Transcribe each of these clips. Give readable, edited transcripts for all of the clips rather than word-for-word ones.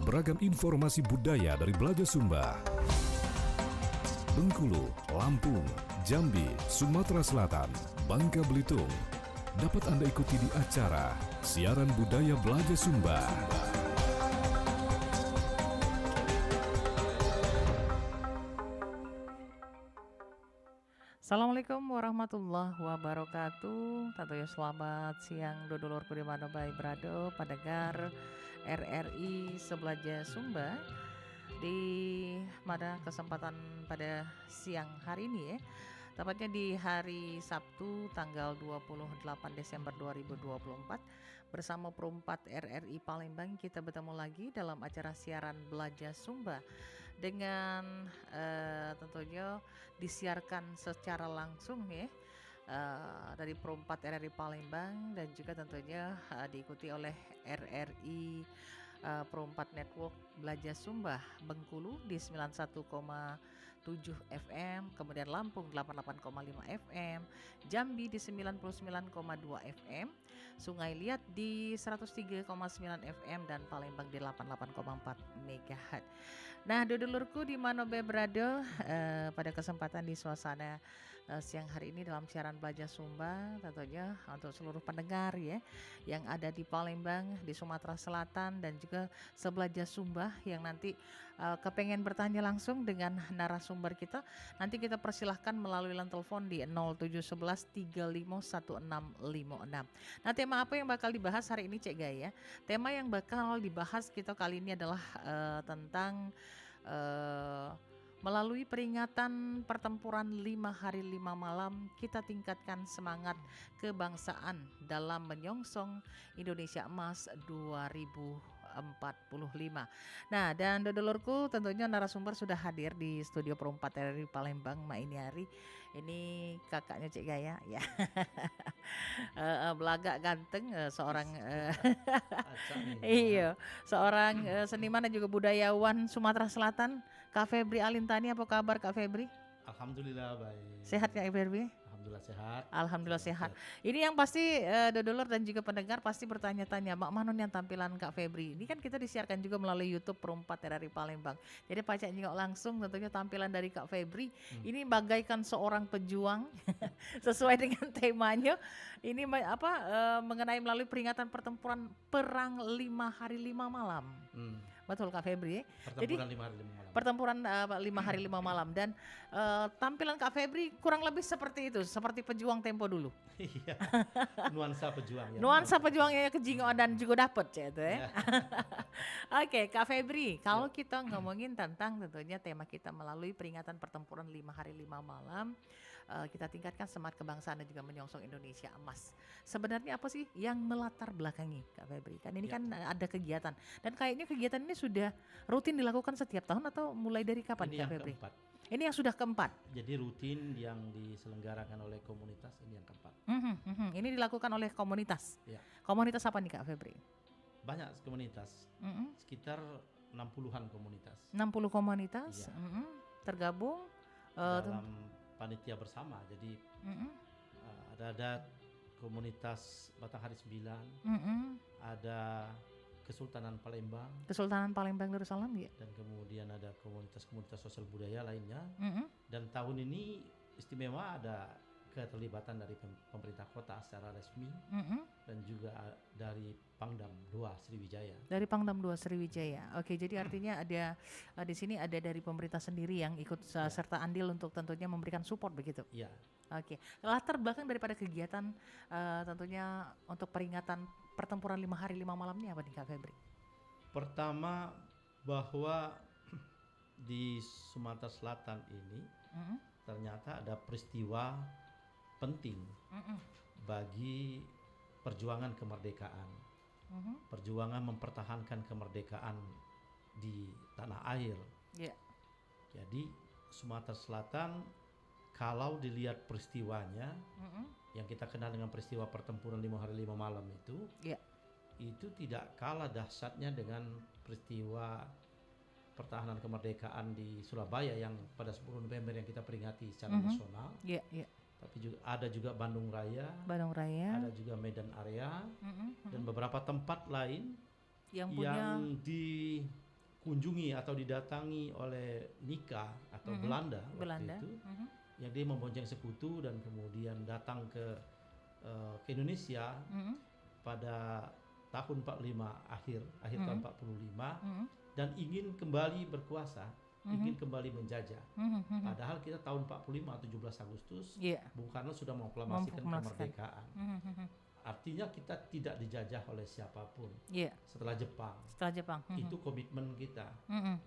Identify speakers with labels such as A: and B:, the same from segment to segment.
A: beragam informasi budaya dari Belaja Sumba. Bengkulu, Lampung, Jambi, Sumatera Selatan, Bangka Belitung. Dapat Anda ikuti di acara Siaran Budaya Belaja Sumba.
B: Assalamualaikum warahmatullahi wabarakatuh. Tentunya selamat siang dodolorku di mana baik berada pendengar RRI Sebelaja Sumba di pada kesempatan pada siang hari ini ya. Tepatnya di hari Sabtu tanggal 28 Desember 2024 bersama Perumpat RRI Palembang kita bertemu lagi dalam acara siaran Belaja Sumba dengan tentunya disiarkan secara langsung ya dari Perumpat RRI Palembang dan juga tentunya diikuti oleh RRI Perumpat Network Belaja Sumba Bengkulu di 91,7 FM, kemudian Lampung 88,5 FM, Jambi di 99,2 FM, Sungai Liat di 103,9 FM dan Palembang di 88,4 MHz. Nah, dulurku di mana berada pada kesempatan di suasana siang hari ini dalam siaran Belaja Sumba tentunya untuk seluruh pendengar ya yang ada di Palembang, di Sumatera Selatan dan juga sebelaja Sumba yang nanti kepengen bertanya langsung dengan narasumber kita, nanti kita persilahkan melalui line telepon di 0711 351656. Nah, tema apa yang bakal dibahas hari ini Cek Gaya? Tema yang bakal dibahas kita kali ini adalah tentang melalui peringatan pertempuran 5 hari 5 malam, kita tingkatkan semangat kebangsaan dalam menyongsong Indonesia Emas 2045. Nah, dan dodolorku tentunya narasumber sudah hadir di studio Perumpat RRI Palembang ini hari. Ini kakaknya Cik Gaya ya. Belagak ganteng seorang iya, seorang seniman dan juga budayawan Sumatera Selatan, Kak Febri Alintani. Apa kabar Kak Febri?
C: Alhamdulillah baik.
B: Sehat Kak Febri?
C: Alhamdulillah sehat.
B: Alhamdulillah sehat. Ini yang pasti dodolor dan juga pendengar pasti bertanya-tanya, Mak Manon yang tampilan Kak Febri. Ini kan kita disiarkan juga melalui YouTube Perumpat RRI Palembang. Jadi Pak Cak nyengok langsung tentunya tampilan dari Kak Febri. Ini bagaikan seorang pejuang sesuai dengan temanya. Ini mengenai melalui peringatan pertempuran perang 5 hari 5 malam. Betul Kak Febri.
C: Pertempuran 5 hari 5 malam.
B: Pertempuran 5 hari 5 malam dan tampilan Kak Febri kurang lebih seperti itu, seperti pejuang tempo dulu.
C: Iya. Nuansa pejuang ya.
B: Nuansa pejuangnya kejingo dan juga dapet itu ya. Oke, Kak Febri, kalau kita ngomongin tentang tentunya tema kita melalui peringatan pertempuran 5 hari 5 malam, kita tingkatkan semangat kebangsaan dan juga menyongsong Indonesia Emas. Sebenarnya apa sih yang melatar belakangi Kak Febri? Kan ini kan ada kegiatan dan kayaknya kegiatan ini sudah rutin dilakukan setiap tahun atau mulai dari kapan
C: Ini
B: Kak
C: yang
B: Febri?
C: keempat.
B: Ini yang sudah keempat.
C: Jadi rutin yang diselenggarakan oleh komunitas ini yang keempat.
B: Ini dilakukan oleh komunitas.
C: Ya.
B: Komunitas apa nih Kak Febri?
C: Banyak komunitas. Sekitar 60-an komunitas.
B: 60 komunitas
C: Iya.
B: tergabung
C: Dalam panitia bersama. Jadi ada komunitas Batanghari 9, ada Kesultanan Palembang,
B: Kesultanan Palembang Darussalam ya.
C: dan kemudian ada komunitas-komunitas sosial budaya lainnya. Dan tahun ini istimewa ada keterlibatan dari pemerintah kota secara resmi dan juga dari Pangdam 2 Sriwijaya.
B: Dari Pangdam 2 Sriwijaya. Oke, jadi artinya ada di sini ada dari pemerintah sendiri yang ikut serta andil untuk tentunya memberikan support begitu.
C: Iya.
B: Oke, latar belakang daripada kegiatan tentunya untuk peringatan pertempuran 5 hari 5 malam ini apa nih Kak Febri?
C: Pertama bahwa di Sumatera Selatan ini ternyata ada peristiwa penting bagi perjuangan kemerdekaan, perjuangan mempertahankan kemerdekaan di tanah air.
B: Yeah.
C: Jadi Sumatera Selatan kalau dilihat peristiwanya yang kita kenal dengan peristiwa pertempuran 5 hari 5 malam itu, itu tidak kalah dahsyatnya dengan peristiwa pertahanan kemerdekaan di Surabaya yang pada 10 November yang kita peringati secara nasional. Tapi juga ada juga Bandung Raya, ada juga Medan Area, dan beberapa tempat lain yang dikunjungi atau didatangi oleh Nika atau Belanda waktu itu, yang dia membonceng sekutu dan kemudian datang ke Indonesia pada tahun 45 akhir tahun 45 dan ingin kembali berkuasa, ingin kembali menjajah. Padahal kita tahun 45 17 Agustus Bung Karno sudah memproklamasikan kemerdekaan. Artinya kita tidak dijajah oleh siapapun setelah Jepang. Itu komitmen kita.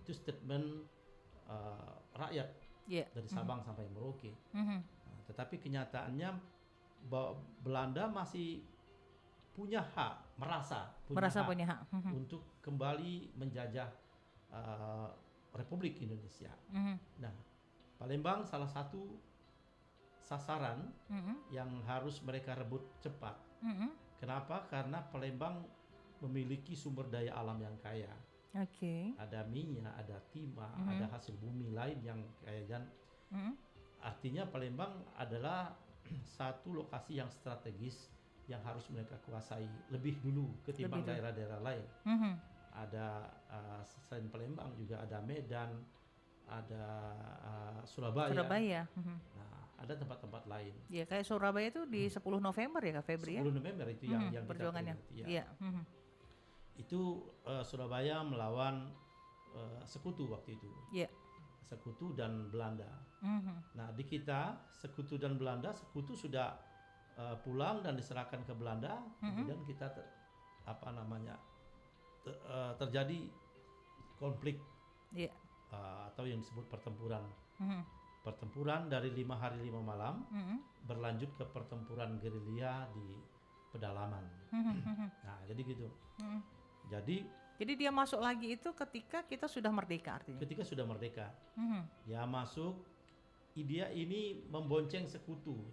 C: Itu statement rakyat dari Sabang sampai Merauke. Nah, tetapi kenyataannya bahwa Belanda masih punya hak, merasa punya hak untuk kembali menjajah Republik Indonesia. Nah, Palembang salah satu sasaran yang harus mereka rebut cepat. Kenapa? Karena Palembang memiliki sumber daya alam yang kaya. Ada minyak, ada timah, ada hasil bumi lain yang kaya, dan artinya Palembang adalah satu lokasi yang strategis yang harus mereka kuasai lebih dulu ketimbang daerah-daerah lain. Ada selain Palembang juga ada Medan, ada Surabaya. Nah, ada tempat-tempat lain.
B: Ya, kayak Surabaya itu di 10 November ya Kak Febri
C: 10 November itu yang
B: perjuangannya.
C: Itu Surabaya melawan sekutu waktu itu. Sekutu dan Belanda. Nah, di kita sekutu dan Belanda, sekutu sudah pulang dan diserahkan ke Belanda, kemudian kita terjadi konflik atau yang disebut pertempuran. Pertempuran dari 5 hari 5 malam berlanjut ke pertempuran gerilya di pedalaman. Nah, jadi gitu.
B: Jadi dia masuk lagi itu ketika kita sudah merdeka artinya.
C: Ketika sudah merdeka. Dia masuk, dia ini membonceng sekutu.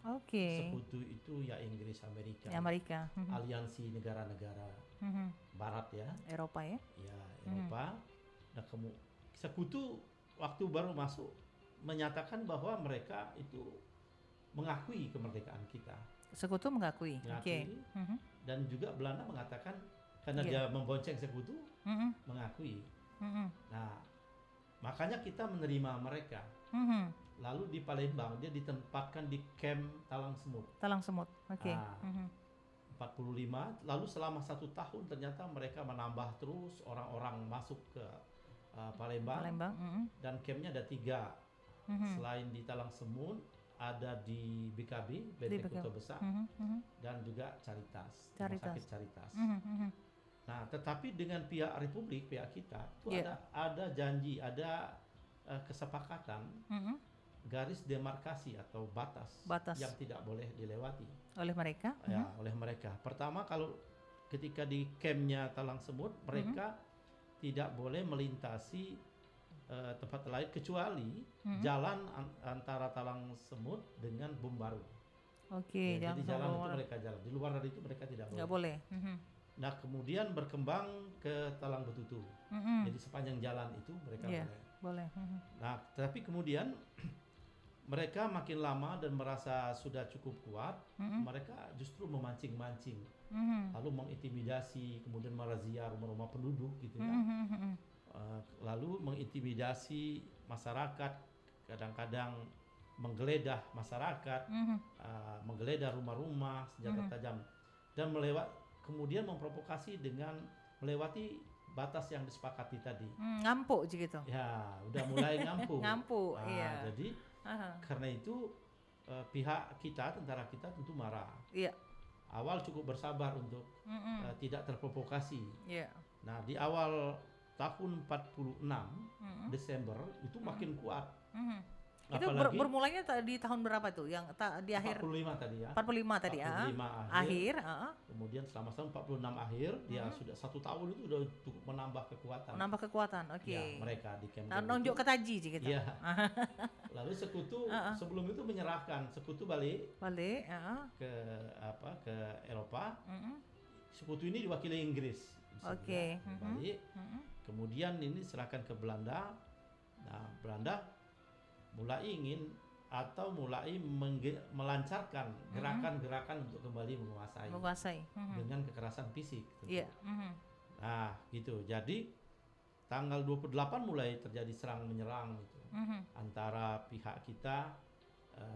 C: Sekutu itu ya Inggris, Amerika. Aliansi negara-negara Barat ya.
B: Eropa ya.
C: Ya, Eropa. Nah, sekutu waktu baru masuk menyatakan bahwa mereka itu mengakui kemerdekaan kita.
B: Sekutu mengakui.
C: Dan juga Belanda mengatakan karena dia membonceng sekutu, mengakui. Nah, makanya kita menerima mereka. Lalu di Palembang dia ditempatkan di camp Talang Semut. 45. Lalu selama 1 tahun ternyata mereka menambah terus orang-orang masuk ke Palembang. Dan campnya ada 3. Selain di Talang Semut, ada di BKB, Benteng Kota Besar, dan juga Caritas, Rumah Sakit Caritas. Nah, tetapi dengan pihak Republik, pihak kita, itu ada janji, ada kesepakatan, garis demarkasi atau batas yang tidak boleh dilewati
B: oleh mereka.
C: Oleh mereka. Pertama, kalau ketika di campnya Talang Semut, mereka tidak boleh melintasi tempat lain kecuali jalan antara Talang Semut dengan Bumbaru. Jadi jalan itu mereka jalan. Di luar dari itu mereka tidak boleh. Nah, kemudian berkembang ke Talang Betutu. Jadi sepanjang jalan itu mereka boleh. Nah, tapi kemudian mereka makin lama dan merasa sudah cukup kuat, mereka justru memancing-mancing, lalu mengintimidasi, kemudian merazia rumah-rumah penduduk gitu ya. Lalu mengintimidasi masyarakat, kadang-kadang menggeledah masyarakat, menggeledah rumah-rumah, senjata tajam, dan kemudian memprovokasi dengan melewati batas yang disepakati tadi.
B: Ngampuk gitu.
C: Ya, udah mulai ngampuk. Jadi karena itu pihak kita, tentara kita tentu marah. Awal cukup bersabar untuk tidak terprovokasi. Nah, di awal tahun 46 Desember itu makin kuat.
B: Itu bermulanya di tahun berapa tuh? Yang di akhir
C: 45 tadi ya.
B: 45 tadi
C: 45
B: akhir.
C: Kemudian selama tahun 46 akhir dia sudah 1 tahun itu sudah cukup menambah kekuatan. Ya, mereka di camp.
B: Nunjuk ke Taji gitu.
C: Iya. Lalu sekutu sebelum itu menyerahkan, sekutu balik ke Eropa. Sekutu ini diwakili Inggris. Balik. Kemudian ini serahkan ke Belanda. Nah, Belanda mulai ingin atau mulai melancarkan gerakan-gerakan untuk kembali menguasai dengan kekerasan fisik. Nah, gitu. Jadi tanggal 28 mulai terjadi serang menyerang itu antara pihak kita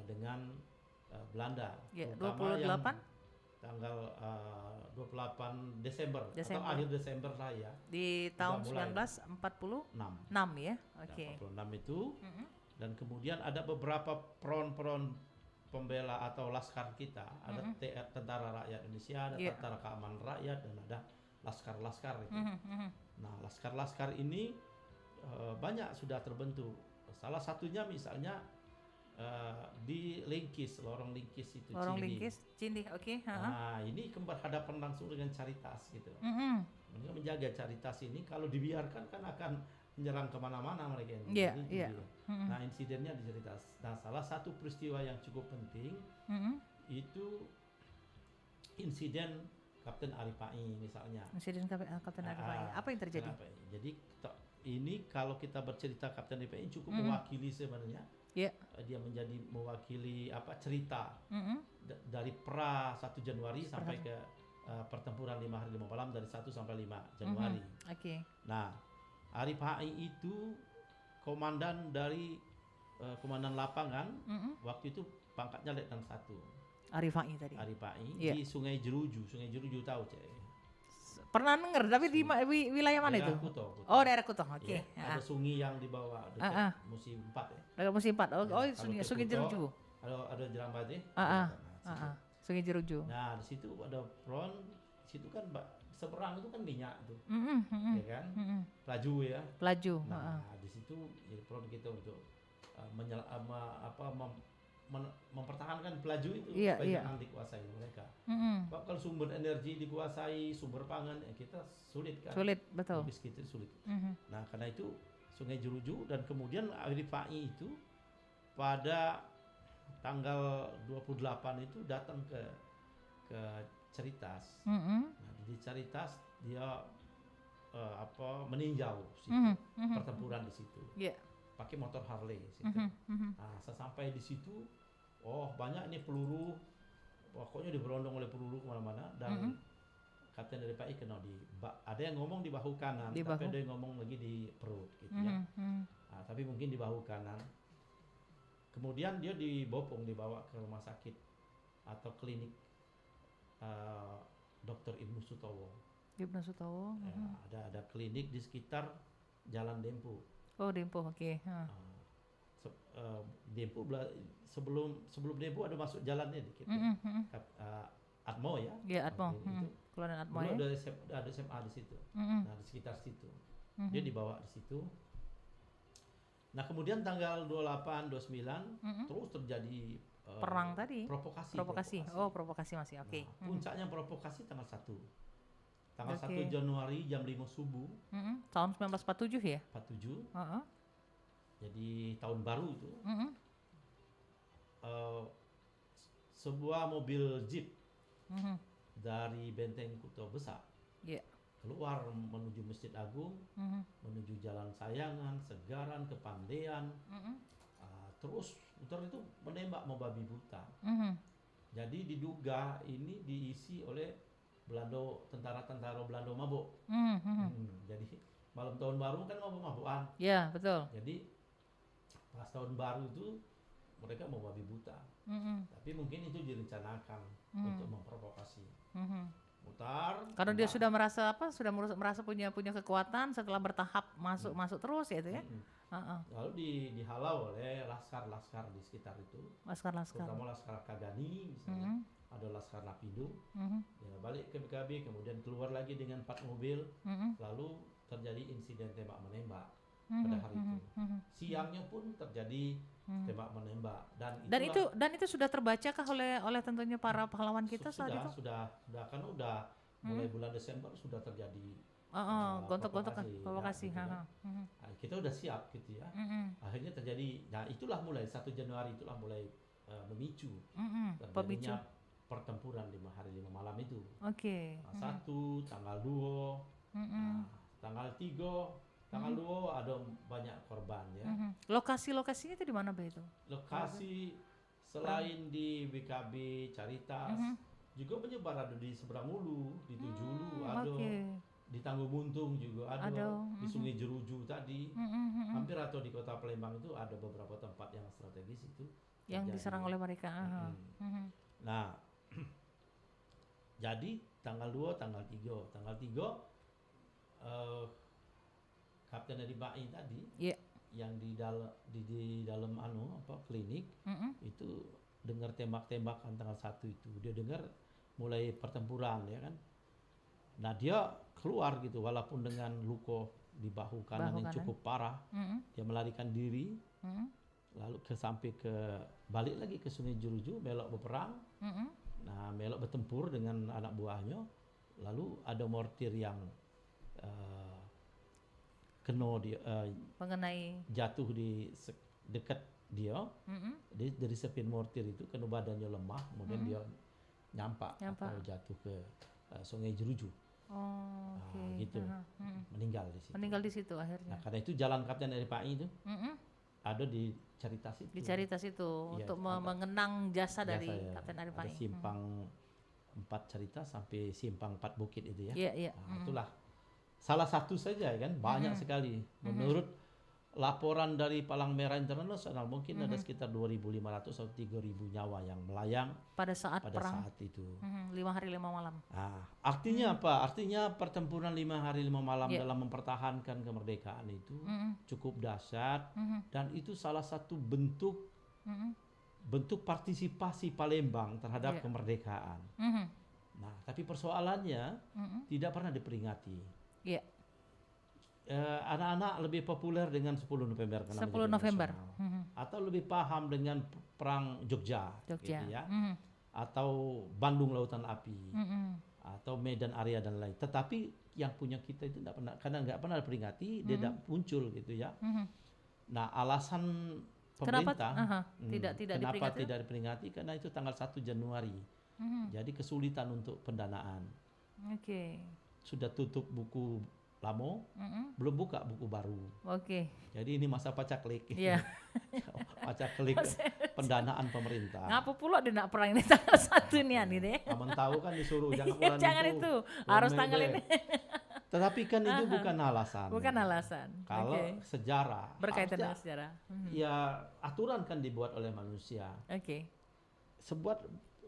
C: dengan Belanda.
B: Ya,
C: Terutama
B: 28
C: yang tanggal 28 Desember atau akhir Desember lah ya.
B: Di tahun 1946 ya. Oke.
C: 46 itu. Dan kemudian ada beberapa front pembela atau laskar kita, ada Tentara Rakyat Indonesia, ada Tentara Keamanan Rakyat, dan ada laskar-laskar itu. Nah, laskar-laskar ini banyak sudah terbentuk. Salah satunya misalnya di Lingkis, lorong Lingkis itu.
B: Lorong Lingkis, Cindi, oke.
C: Nah, ini berhadapan langsung dengan Caritas gitu. Mereka menjaga Caritas ini, kalau dibiarkan kan akan menyerang kemana-mana mereka ini. Nah, insidennya di Caritas. Nah, salah satu peristiwa yang cukup penting itu insiden Kapten Aripai misalnya.
B: Insiden Kapten Aripai. Apa yang terjadi?
C: Jadi ini kalau kita bercerita Kapten Aripai cukup mewakili sebenarnya. Dia menjadi mewakili cerita dari pra 1 Januari sampai ke pertempuran 5 hari 5 malam dari 1 sampai 5 Januari. Nah, Aripai itu komandan dari komandan lapangan. Waktu itu pangkatnya Letnan 1. Aripai di Sungai Jeruju. Sungai Jeruju tahu, Cek?
B: Pernah denger, tapi di wilayah mana itu?
C: Kuto.
B: Oh, daerah Kuto. Oke.
C: Ada sungai yang di bawah dekat Musim 4 ya.
B: Dekat Musim 4. Oh, Sungai Jeruju.
C: Ada Jerambate.
B: Sungai Jeruju.
C: Nah, di situ ada front. Di situ kan seberang itu kan minyak tuh. Ya kan? Pelaju. Nah, di situ jadi front kita untuk mempertahankan pelaju itu supaya jangan dikuasai mereka. Kalau sumber energi dikuasai, sumber pangan kita sulit kan.
B: Sulit, betul.
C: Kita sulit. Nah, karena itu Sungai Jeruju, dan kemudian Aripai itu pada tanggal 28 itu datang ke Caritas. Nah, di Caritas dia meninjau situ, pertempuran di situ. Pakai motor Harley situ. Nah, sesampai di situ, banyak nih peluru, pokoknya diberondong oleh peluru kemana-mana, dan Kapten Aripai kena ada yang ngomong di bahu kanan, tapi ada yang ngomong lagi di perut gitu ya. Nah, tapi mungkin di bahu kanan. Kemudian dia dibawa ke rumah sakit atau klinik Dr. Ibnu Sutowo. Ya, ada klinik di sekitar Jalan Dempo.
B: Oh, Dempo, oke.
C: Dempo sebelum Dempo ada masuk jalannya dikit. Atmo ya.
B: Iya, Atmo. Keluaran Atmo ya.
C: Ada SMA di situ. Nah, di sekitar situ. Dia dibawa di situ. Nah, kemudian tanggal 28, 29 terus terjadi
B: perang tadi.
C: Provokasi.
B: Oh, provokasi masih. Oke.
C: Nah, puncaknya provokasi tanggal 1. Tanggal 1 Januari jam 5 subuh.
B: Tahun 1947 ya?
C: 47. Jadi tahun baru itu. Sebuah mobil jeep dari Benteng Kuto Besar keluar menuju Masjid Agung, menuju Jalan Sayangan, Segaran, Kepandean, terus putar itu menembak membabi buta. Jadi diduga ini diisi oleh tentara-tentara Belanda mabuk. Jadi malam tahun baru kan mabuk-mabukan.
B: Iya, betul.
C: Jadi pas tahun baru itu mereka mau babi buta. Tapi mungkin itu direncanakan untuk memprovokasi. Mutar.
B: Karena dia sudah merasa punya kekuatan setelah bertahap masuk terus ya itu ya.
C: Lalu dihalau oleh laskar-laskar di sekitar itu.
B: Laskar-laskar.
C: Terutama laskar Kagani misalnya. Ada laskar Lapindo. Ya, balik ke BKB, kemudian keluar lagi dengan 4 mobil. Lalu terjadi insiden tembak menembak pada hari itu. Siangnya pun terjadi tembak menembak, dan
B: itu sudah terbaca kah oleh tentunya para pahlawan kita saat itu?
C: Sudah karena mulai bulan Desember sudah terjadi
B: gontok-gontok provokasi.
C: Gitu kan. Nah, kita udah siap gitu ya. Akhirnya terjadi. Nah, itulah mulai 1 Januari itulah mulai memicu terjadinya pertempuran 5 hari 5 malam itu.
B: Oke.
C: Nah, 1, tanggal 2, tanggal 3, tanggal 2 ada banyak korban ya.
B: Lokasi-lokasinya itu di mana Pak itu?
C: Lokasi selain di BKB Caritas, juga menyebar ada di seberang Ulu, di Tujuh Ulu ada. di Tanggung Buntung juga ada, di Sungai Jeruju tadi, hampir atau di Kota Palembang itu ada beberapa tempat yang strategis itu
B: yang diserang oleh mereka.
C: Nah, jadi tanggal 2, tanggal 3 Kapten Edi Bai tadi yang di dalam klinik itu dengar tembak-tembakan tanggal 1 itu. Dia dengar mulai pertempuran ya kan. Nah, dia keluar gitu walaupun dengan luka di bahu kanan yang cukup parah. Dia melarikan diri. Lalu balik lagi ke Sungai Jeruju, melok berperang. Nah, melok bertempur dengan anak buahnya. Lalu ada mortir yang
B: mengenai
C: jatuh di dekat dia. Dari sepin mortir itu kena badannya lemah, kemudian dia nyampak atau jatuh ke Sungai Jeruju. Gitu. Meninggal di situ.
B: Meninggal di situ akhirnya.
C: Nah, karena itu jalan Kapten Edi Bai itu ada di Caritas itu.
B: Di Caritas itu untuk mengenang jasa dari Kapten Edi Bai.
C: Ada simpang 4 Caritas sampai simpang 4 Bukit itu ya. Nah, itulah salah satu saja kan, banyak sekali. Menurut laporan dari Palang Merah Internasional mungkin ada sekitar 2.500 atau 3.000 nyawa yang melayang
B: pada saat perang.
C: Saat itu.
B: 5 hari 5 malam.
C: Nah, artinya apa? Artinya pertempuran 5 hari 5 malam dalam mempertahankan kemerdekaan itu cukup dahsyat dan itu salah satu bentuk partisipasi Palembang terhadap kemerdekaan. Nah, tapi persoalannya tidak pernah diperingati. Anak-anak lebih populer dengan 10 November.
B: 10 November.
C: Atau lebih paham dengan perang Jogja. Gitu ya. Atau Bandung Lautan Api. Atau Medan Area dan lain. Tetapi yang punya kita itu tidak pernah, karena nggak pernah diperingati, dia tidak muncul gitu ya. Nah, alasan pemerintah kenapa tidak diperingati karena itu tanggal 1 Januari. Jadi kesulitan untuk pendanaan. Sudah tutup buku lama, belum buka buku baru. Jadi ini masa pacaklik. Pacaklik pendanaan pemerintah.
B: Ngapa pula dia nak perang ini tanggal 1 nih ani deh.
C: Aman tahu kan disuruh
B: jangan itu. Harus tanggal ini.
C: Tetapi kan itu bukan alasan.
B: Bukan alasan.
C: Kalau sejarah
B: berkaitan dengan sejarah.
C: Ya aturan kan dibuat oleh manusia.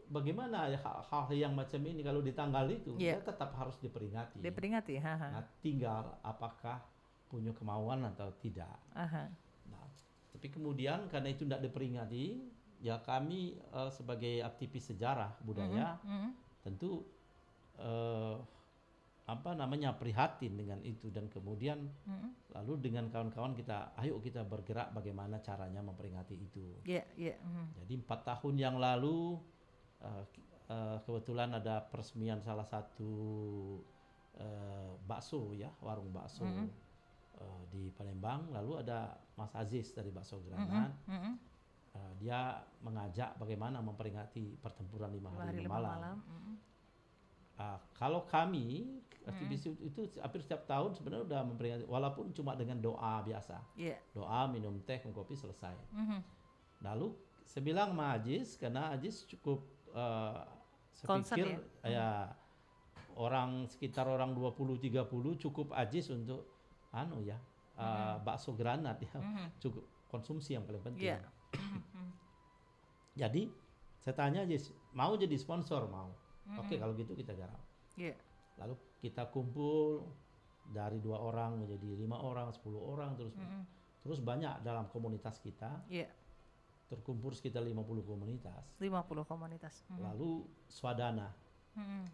C: Bagaimana hal-hal yang macam ini kalau di tanggal itu dia tetap harus diperingati. Nah, tinggal apakah punya kemauan atau tidak. Nah, tapi kemudian karena itu tidak diperingati, ya kami sebagai aktivis sejarah budaya tentu prihatin dengan itu dan kemudian lalu dengan kawan-kawan ayo kita bergerak bagaimana caranya memperingati itu. Jadi 4 tahun yang lalu kebetulan ada peresmian salah satu warung bakso di Palembang. Lalu ada Mas Aziz dari Bakso Granat. Dia mengajak bagaimana memperingati pertempuran 5 hari 5 malam. Kalau kami aktivis itu hampir setiap tahun sebenarnya udah memperingati, walaupun cuma dengan doa biasa. Doa, minum teh, minum kopi, selesai. Lalu saya bilang sama Aziz, karena Aziz cukup saya pikir sekitar orang 20-30 cukup Aziz untuk bakso Granat ya. Cukup konsumsi yang paling penting. Jadi saya tanya Aziz, mau jadi sponsor? Mau. Oke, kalau gitu kita garap. Lalu kita kumpul dari 2 orang menjadi 5 orang, 10 orang terus banyak dalam komunitas kita. Terkumpul sekitar 50 komunitas.
B: 50 komunitas.
C: Lalu swadana,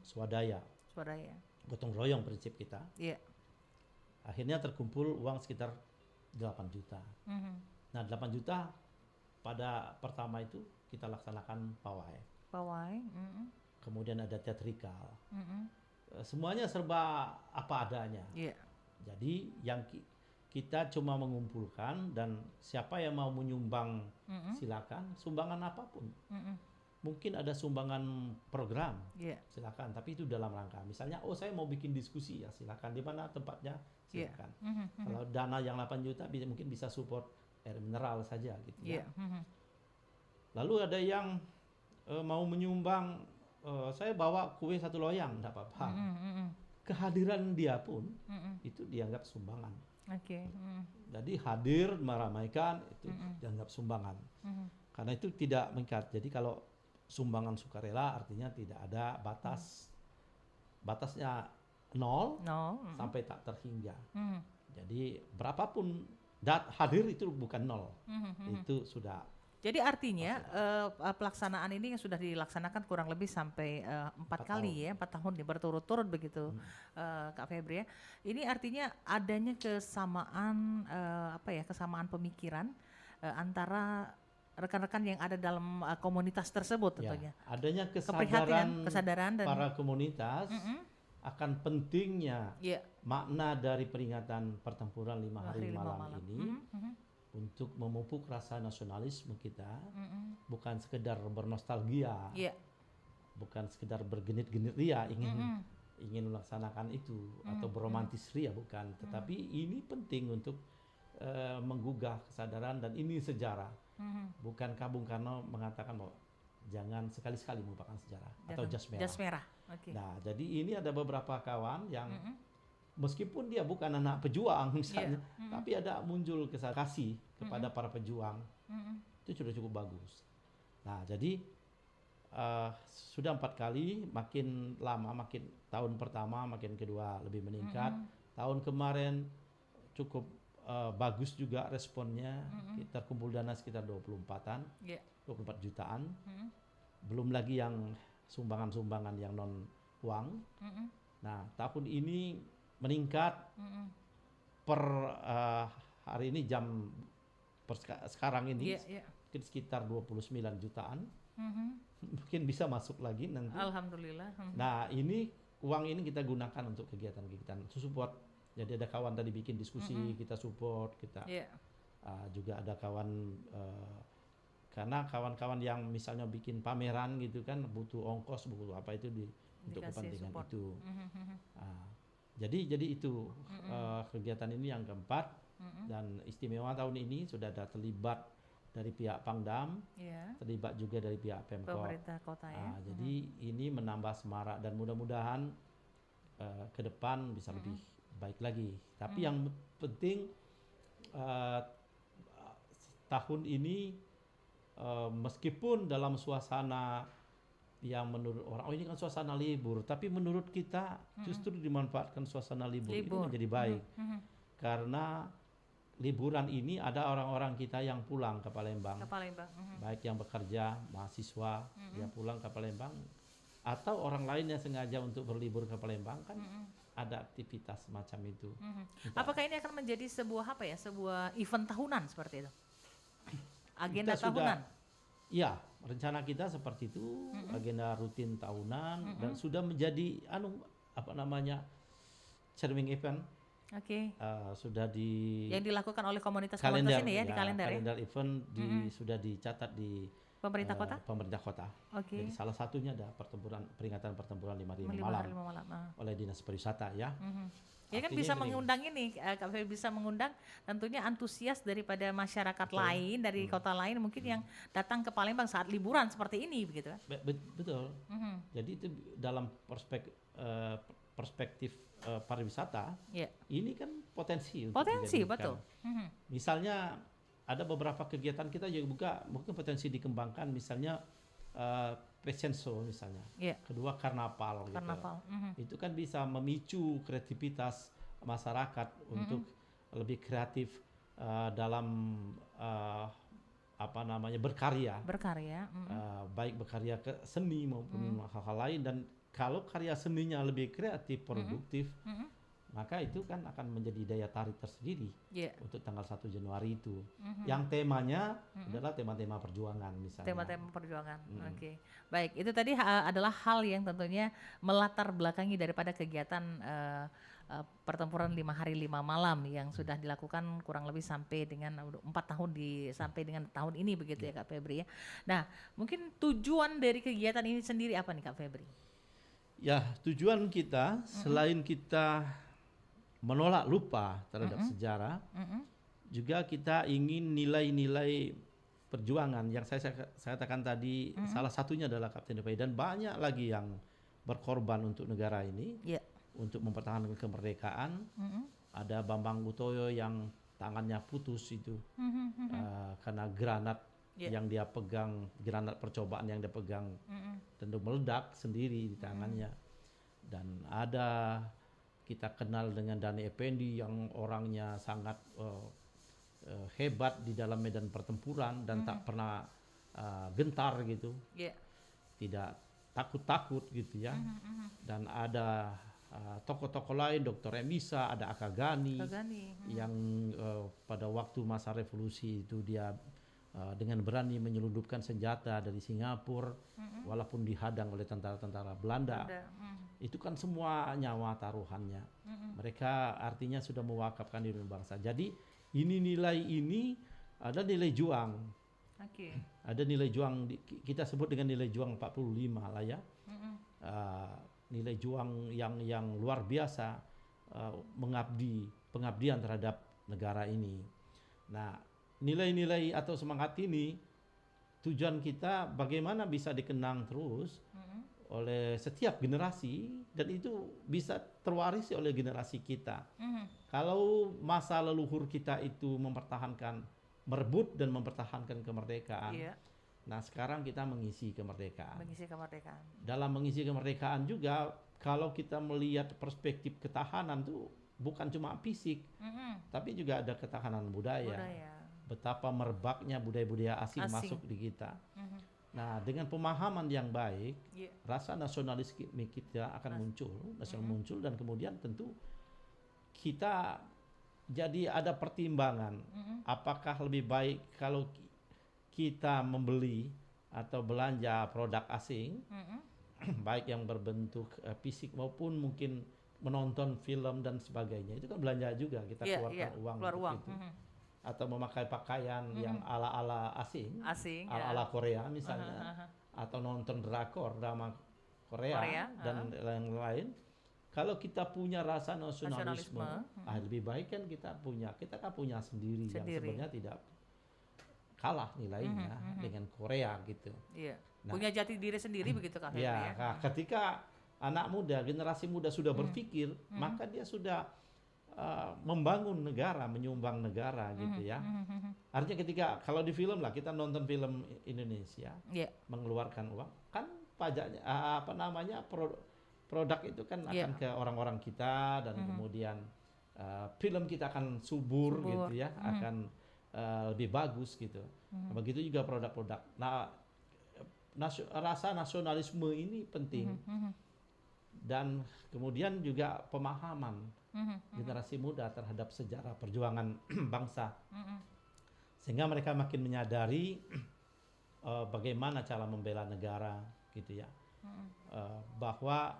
C: swadaya, gotong royong prinsip kita. Akhirnya terkumpul uang sekitar 8 juta. Nah 8 juta pada pertama itu kita laksanakan pawai. Kemudian ada teatrikal. Semuanya serba apa adanya. Jadi yang kita cuma mengumpulkan dan siapa yang mau menyumbang silakan, sumbangan apapun. Mungkin ada sumbangan program, silakan. Tapi itu dalam rangka. Misalnya, saya mau bikin diskusi ya silakan. Di mana tempatnya silakan. Kalau dana yang 8 juta mungkin bisa support air mineral saja gitu ya. Lalu ada yang mau menyumbang, saya bawa kue 1 loyang, enggak apa-apa. kehadiran dia pun itu dianggap sumbangan.
B: Oke.
C: Jadi hadir meramaikan itu dianggap sumbangan. Karena itu tidak mengikat. Jadi kalau sumbangan sukarela artinya tidak ada batas. Batasnya 0 sampai tak terhingga. Jadi berapapun hadir itu bukan 0. Itu sudah.
B: Jadi artinya pelaksanaan ini yang sudah dilaksanakan kurang lebih sampai 4 kali ya, 4 tahun berturut-turut begitu, Kak Febri ya. Ini artinya adanya kesamaan kesamaan pemikiran antara rekan-rekan yang ada dalam komunitas tersebut tentunya.
C: Ya, adanya
B: kesadaran dan
C: para komunitas akan pentingnya makna dari peringatan pertempuran 5 hari 5 malam ini. Untuk memupuk rasa nasionalisme kita, bukan sekedar bernostalgia, bukan sekedar bergenit-genit ria ingin melaksanakan itu atau beromantis ria, bukan. Tetapi ini penting untuk menggugah kesadaran dan ini sejarah, bukan Bung Karno mengatakan bahwa jangan sekali-sekali melupakan sejarah atau jas merah.
B: Jas merah. Okay.
C: Nah, jadi ini ada beberapa kawan yang meskipun dia bukan anak pejuang misalnya, tapi ada muncul kasih kepada para pejuang, itu sudah cukup bagus. Nah, jadi sudah 4 kali, makin lama, makin tahun pertama, makin kedua lebih meningkat. Tahun kemarin cukup bagus juga responnya, kita kumpul dana sekitar 24 jutaan, belum lagi yang sumbangan-sumbangan yang non uang. Nah, tahun ini meningkat per hari ini sekarang ini mungkin sekitar 29 jutaan, mungkin bisa masuk lagi nanti.
B: Alhamdulillah.
C: Nah, ini uang ini kita gunakan untuk kegiatan-kegiatan support. Jadi ada kawan tadi bikin diskusi, kita support, kita juga ada kawan karena kawan-kawan yang misalnya bikin pameran gitu kan butuh ongkos, butuh apa itu untuk kepentingan support. Itu. Jadi itu kegiatan ini yang keempat dan istimewa tahun ini sudah ada terlibat dari pihak Pangdam, terlibat juga dari pihak Pemkot.
B: Pemerintah kota ya.
C: Jadi ini menambah semarak dan mudah-mudahan ke depan bisa lebih baik lagi. Tapi yang penting tahun ini meskipun dalam suasana yang menurut orang, ini kan suasana libur, tapi menurut kita justru dimanfaatkan suasana libur ini menjadi baik. Karena liburan ini ada orang-orang kita yang pulang ke Palembang. Baik yang bekerja, mahasiswa, yang pulang ke Palembang, atau orang lain yang sengaja untuk berlibur ke Palembang kan ada aktivitas semacam itu.
B: Apakah ini akan menjadi sebuah sebuah event tahunan seperti itu? Agenda tahunan?
C: Ya, rencana kita seperti itu, agenda rutin tahunan dan sudah menjadi cerming event. Sudah yang
B: dilakukan oleh komunitas-komunitas ini ya, di kalender ya.
C: Kalender event sudah dicatat di
B: pemerintah kota.
C: Pemerintah kota. Jadi salah satunya ada peringatan pertempuran 5 hari 5 malam oleh Dinas Pariwisata ya.
B: Ya kan bisa mengundang ini, Kak Febri bisa mengundang tentunya antusias daripada masyarakat lain dari kota lain mungkin yang datang ke Palembang saat liburan seperti ini begitu kan?
C: Betul. Jadi itu dalam perspektif pariwisata, ini kan potensi
B: betul.
C: Misalnya ada beberapa kegiatan kita juga mungkin potensi dikembangkan, misalnya fashion show misalnya, kedua karnaval. Itu kan bisa memicu kreativitas masyarakat untuk lebih kreatif dalam berkarya. Baik berkarya ke seni maupun hal-hal lain, dan kalau karya seninya lebih kreatif, produktif, maka itu kan akan menjadi daya tarik tersendiri untuk tanggal 1 Januari itu. Yang temanya adalah tema-tema perjuangan misalnya.
B: Tema-tema perjuangan. Baik, itu tadi adalah hal yang tentunya melatar belakangi daripada kegiatan pertempuran 5 hari 5 malam yang sudah dilakukan kurang lebih sampai dengan 4 tahun sampai dengan tahun ini begitu ya Kak Febri ya. Nah, mungkin tujuan dari kegiatan ini sendiri apa nih Kak Febri?
C: Ya, tujuan kita selain kita menolak lupa terhadap sejarah, juga kita ingin nilai-nilai perjuangan yang saya katakan tadi, salah satunya adalah Kapten DPI dan banyak lagi yang berkorban untuk negara ini. untuk mempertahankan kemerdekaan. Ada Bambang Utoyo yang tangannya putus itu karena granat yang dia pegang, granat percobaan yang dia pegang tentu meledak sendiri di tangannya. Dan ada kita kenal dengan Dhani Effendi yang orangnya sangat hebat di dalam medan pertempuran dan tak pernah gentar gitu, tidak takut-takut gitu ya. Dan ada tokoh-tokoh lain, Dr. Emisa, ada Akagani yang pada waktu masa revolusi itu dia dengan berani menyelundupkan senjata dari Singapura walaupun dihadang oleh tentara-tentara Belanda. Itu kan semua nyawa taruhannya. Mereka artinya sudah mewakafkan diri bangsa. Jadi ini nilai ini ada nilai juang. Ada nilai juang, kita sebut dengan nilai juang 45 lah ya. Nilai juang yang luar biasa, pengabdian terhadap negara ini. Nah, nilai-nilai atau semangat ini tujuan kita bagaimana bisa dikenang terus oleh setiap generasi dan itu bisa terwarisi oleh generasi kita. Kalau masa leluhur kita itu merebut dan mempertahankan kemerdekaan. Nah, sekarang kita mengisi kemerdekaan. Dalam mengisi kemerdekaan juga, kalau kita melihat perspektif ketahanan itu bukan cuma fisik, tapi juga ada ketahanan budaya. Betapa merebaknya budaya-budaya asing masuk di kita. Nah, dengan pemahaman yang baik, rasa nasionalisme kita akan muncul, dan kemudian tentu kita jadi ada pertimbangan. Apakah lebih baik kalau kita membeli atau belanja produk asing, baik yang berbentuk fisik maupun mungkin menonton film dan sebagainya, itu kan belanja juga, kita keluarkan uang untuk itu. Atau memakai pakaian yang ala-ala asing ala-ala Korea misalnya, atau nonton drama Korea dan lain-lain. Kalau kita punya rasa nasionalisme, lebih baik kan kita kan punya sendiri yang sebenarnya tidak kalah nilainya dengan Korea gitu.
B: Nah, punya jati diri sendiri begitu Kak Febri ya.
C: Nah, ketika anak muda, generasi muda sudah berpikir, maka dia sudah membangun negara, menyumbang negara gitu ya. Artinya ketika kalau di film lah, kita nonton film Indonesia, mengeluarkan uang, kan pajaknya produk itu kan akan ke orang-orang kita, dan kemudian film kita akan subur gitu ya, akan lebih bagus gitu. Begitu juga produk-produk. Nah, rasa nasionalisme ini penting. Dan kemudian juga pemahaman generasi muda terhadap sejarah perjuangan bangsa, sehingga mereka makin menyadari bagaimana cara membela negara gitu ya. Bahwa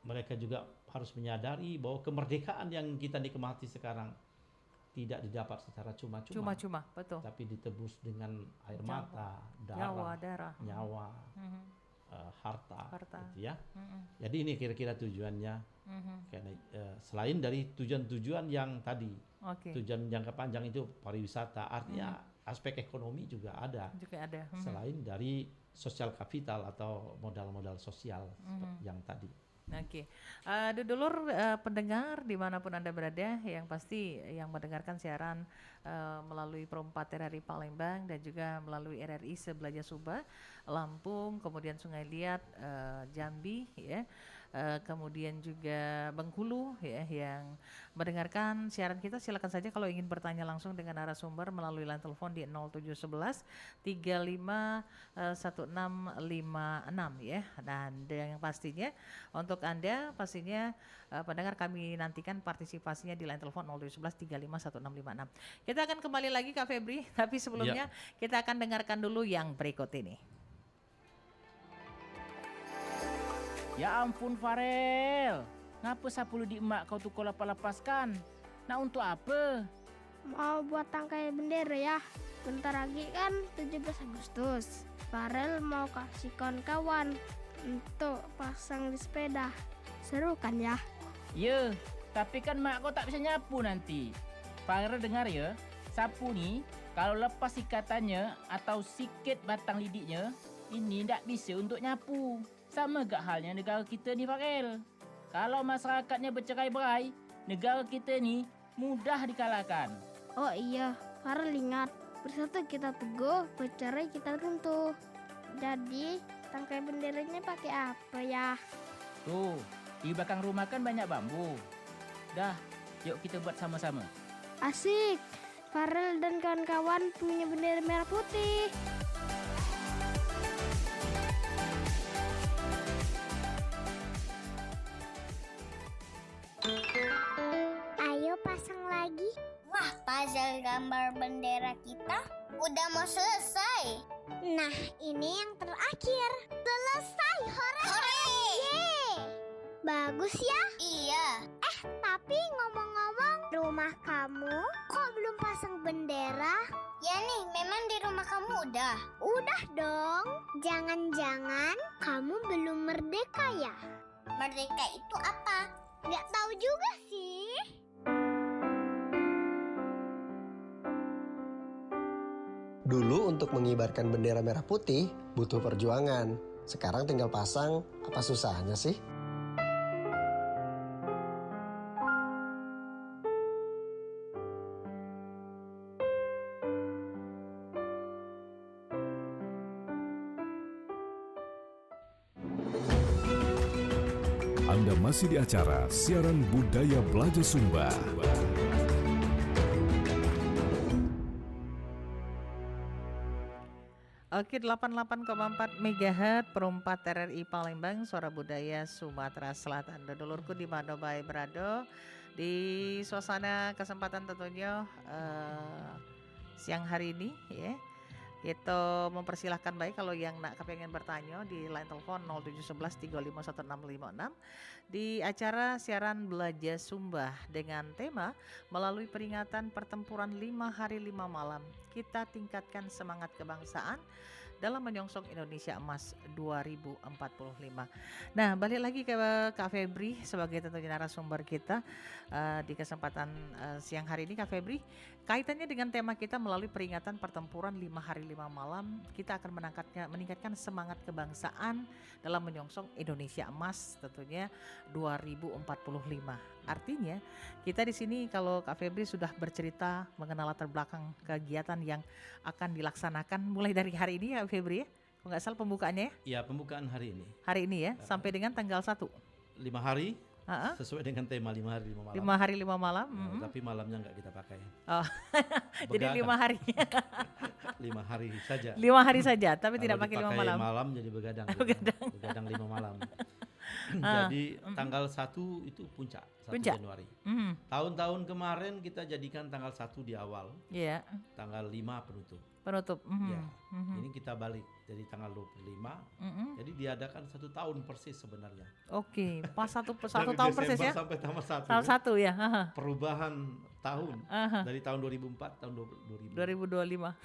C: mereka juga harus menyadari bahwa kemerdekaan yang kita nikmati sekarang tidak didapat secara cuma-cuma,
B: betul.
C: Tapi ditebus dengan air mata, darah, nyawa, harta, gitu ya. Jadi ini kira-kira tujuannya. Karena selain dari tujuan-tujuan yang tadi, tujuan jangka panjang itu pariwisata, artinya aspek ekonomi juga ada. Selain dari sosial kapital atau modal-modal sosial yang tadi.
B: Dulur pendengar dimanapun Anda berada, yang pasti yang mendengarkan siaran melalui Pro 4 RRI Palembang dan juga melalui RRI Sebelaja Sumba, Lampung, kemudian Sungai Liat, Jambi ya, kemudian juga Bengkulu ya, yang mendengarkan siaran kita, silakan saja kalau ingin bertanya langsung dengan narasumber melalui line telepon di 0711 35 1656 ya. Dan yang pastinya untuk Anda pastinya pendengar, kami nantikan partisipasinya di line telepon 0711 35 1656. Kita akan kembali lagi Kak Febri, tapi sebelumnya kita akan dengarkan dulu yang berikut ini.
D: Ya ampun Farel, ngapa sapulu di emak kau tuh kau lapaskan? Nah untuk apa?
E: Mau buat tangkai bendera ya. Bentar lagi kan 17 Agustus. Farel mau kasih kawan-kawan untuk pasang di sepeda. Seru kan ya?
D: Iya, tapi kan mak kau tak bisa nyapu nanti. Farel dengar ya, sapu nih kalau lepas ikatannya atau sikit batang lidiknya, ini ndak bisa untuk nyapu. Sama gak halnya negara kita nih Farel. Kalau masyarakatnya bercerai-berai, negara kita ni mudah dikalahkan.
E: Oh iya, Farel ingat. Bersatu kita teguh, bercerai kita tentu. Jadi, tangkai benderanya pakai apa ya?
D: Tuh, di belakang rumah kan banyak bambu. Dah, yuk kita buat sama-sama.
E: Asik. Farel dan kawan-kawan punya bendera merah putih.
F: Ayo pasang lagi. Wah, puzzle gambar bendera kita udah mau selesai. Nah, ini yang terakhir. Selesai, hore! Yeay! Bagus ya? Iya. Tapi ngomong-ngomong, rumah kamu kok belum pasang bendera? Ya nih, memang di rumah kamu udah. Udah dong. Jangan-jangan kamu belum merdeka ya? Merdeka itu apa? Nggak tahu juga sih.
G: Dulu untuk mengibarkan bendera merah putih butuh perjuangan. Sekarang tinggal pasang, apa susahnya sih?
A: Anda masih di acara Siaran Budaya Belajar Sumba.
B: Oke, 88,4 MHz perempat RRI Palembang, Suara Budaya Sumatera Selatan. Dulurku di mana bae berado di suasana kesempatan tentunya siang hari ini ya. Kita mempersilahkan baik kalau yang nak kepengen bertanya di line telepon 0711 351 656 di acara Siaran Belajar Sumba dengan tema melalui peringatan pertempuran 5 hari 5 malam. Kita tingkatkan semangat kebangsaan dalam menyongsong Indonesia Emas 2045. Nah, balik lagi ke Kak Febri sebagai tentunya narasumber kita di kesempatan siang hari ini. Kak Febri, kaitannya dengan tema kita melalui peringatan pertempuran 5 hari 5 malam, kita akan meningkatkan semangat kebangsaan dalam menyongsong Indonesia Emas tentunya 2045. Artinya kita di sini kalau Kak Febri sudah bercerita mengenal latar belakang kegiatan yang akan dilaksanakan mulai dari hari ini ya Febri ya? Kalau nggak salah pembukaannya ya?
C: Ya, pembukaan hari ini.
B: Hari ini ya, sampai dengan tanggal 1.
C: 5 hari, sesuai dengan tema 5 hari 5 malam.
B: 5 hari 5 malam.
C: Tapi malamnya nggak kita pakai.
B: Oh, jadi 5 hari.
C: 5 hari saja.
B: 5 hari saja, tapi tidak pakai 5 malam.
C: Malam jadi begadang. Begadang 5 malam. Jadi tanggal 1 itu puncak, 1 Januari. Tahun-tahun kemarin kita jadikan tanggal 1 di awal.
B: Iya.
C: Tanggal 5 penutup. Ya. Ini kita balik jadi tanggal 25. Jadi diadakan 1 tahun persis sebenarnya.
B: Oke, pas satu tahun persis ya.
C: Sampai tanggal 1.
B: Tanggal 1 ya.
C: Perubahan tahun dari tahun 2004 tahun
B: 2025.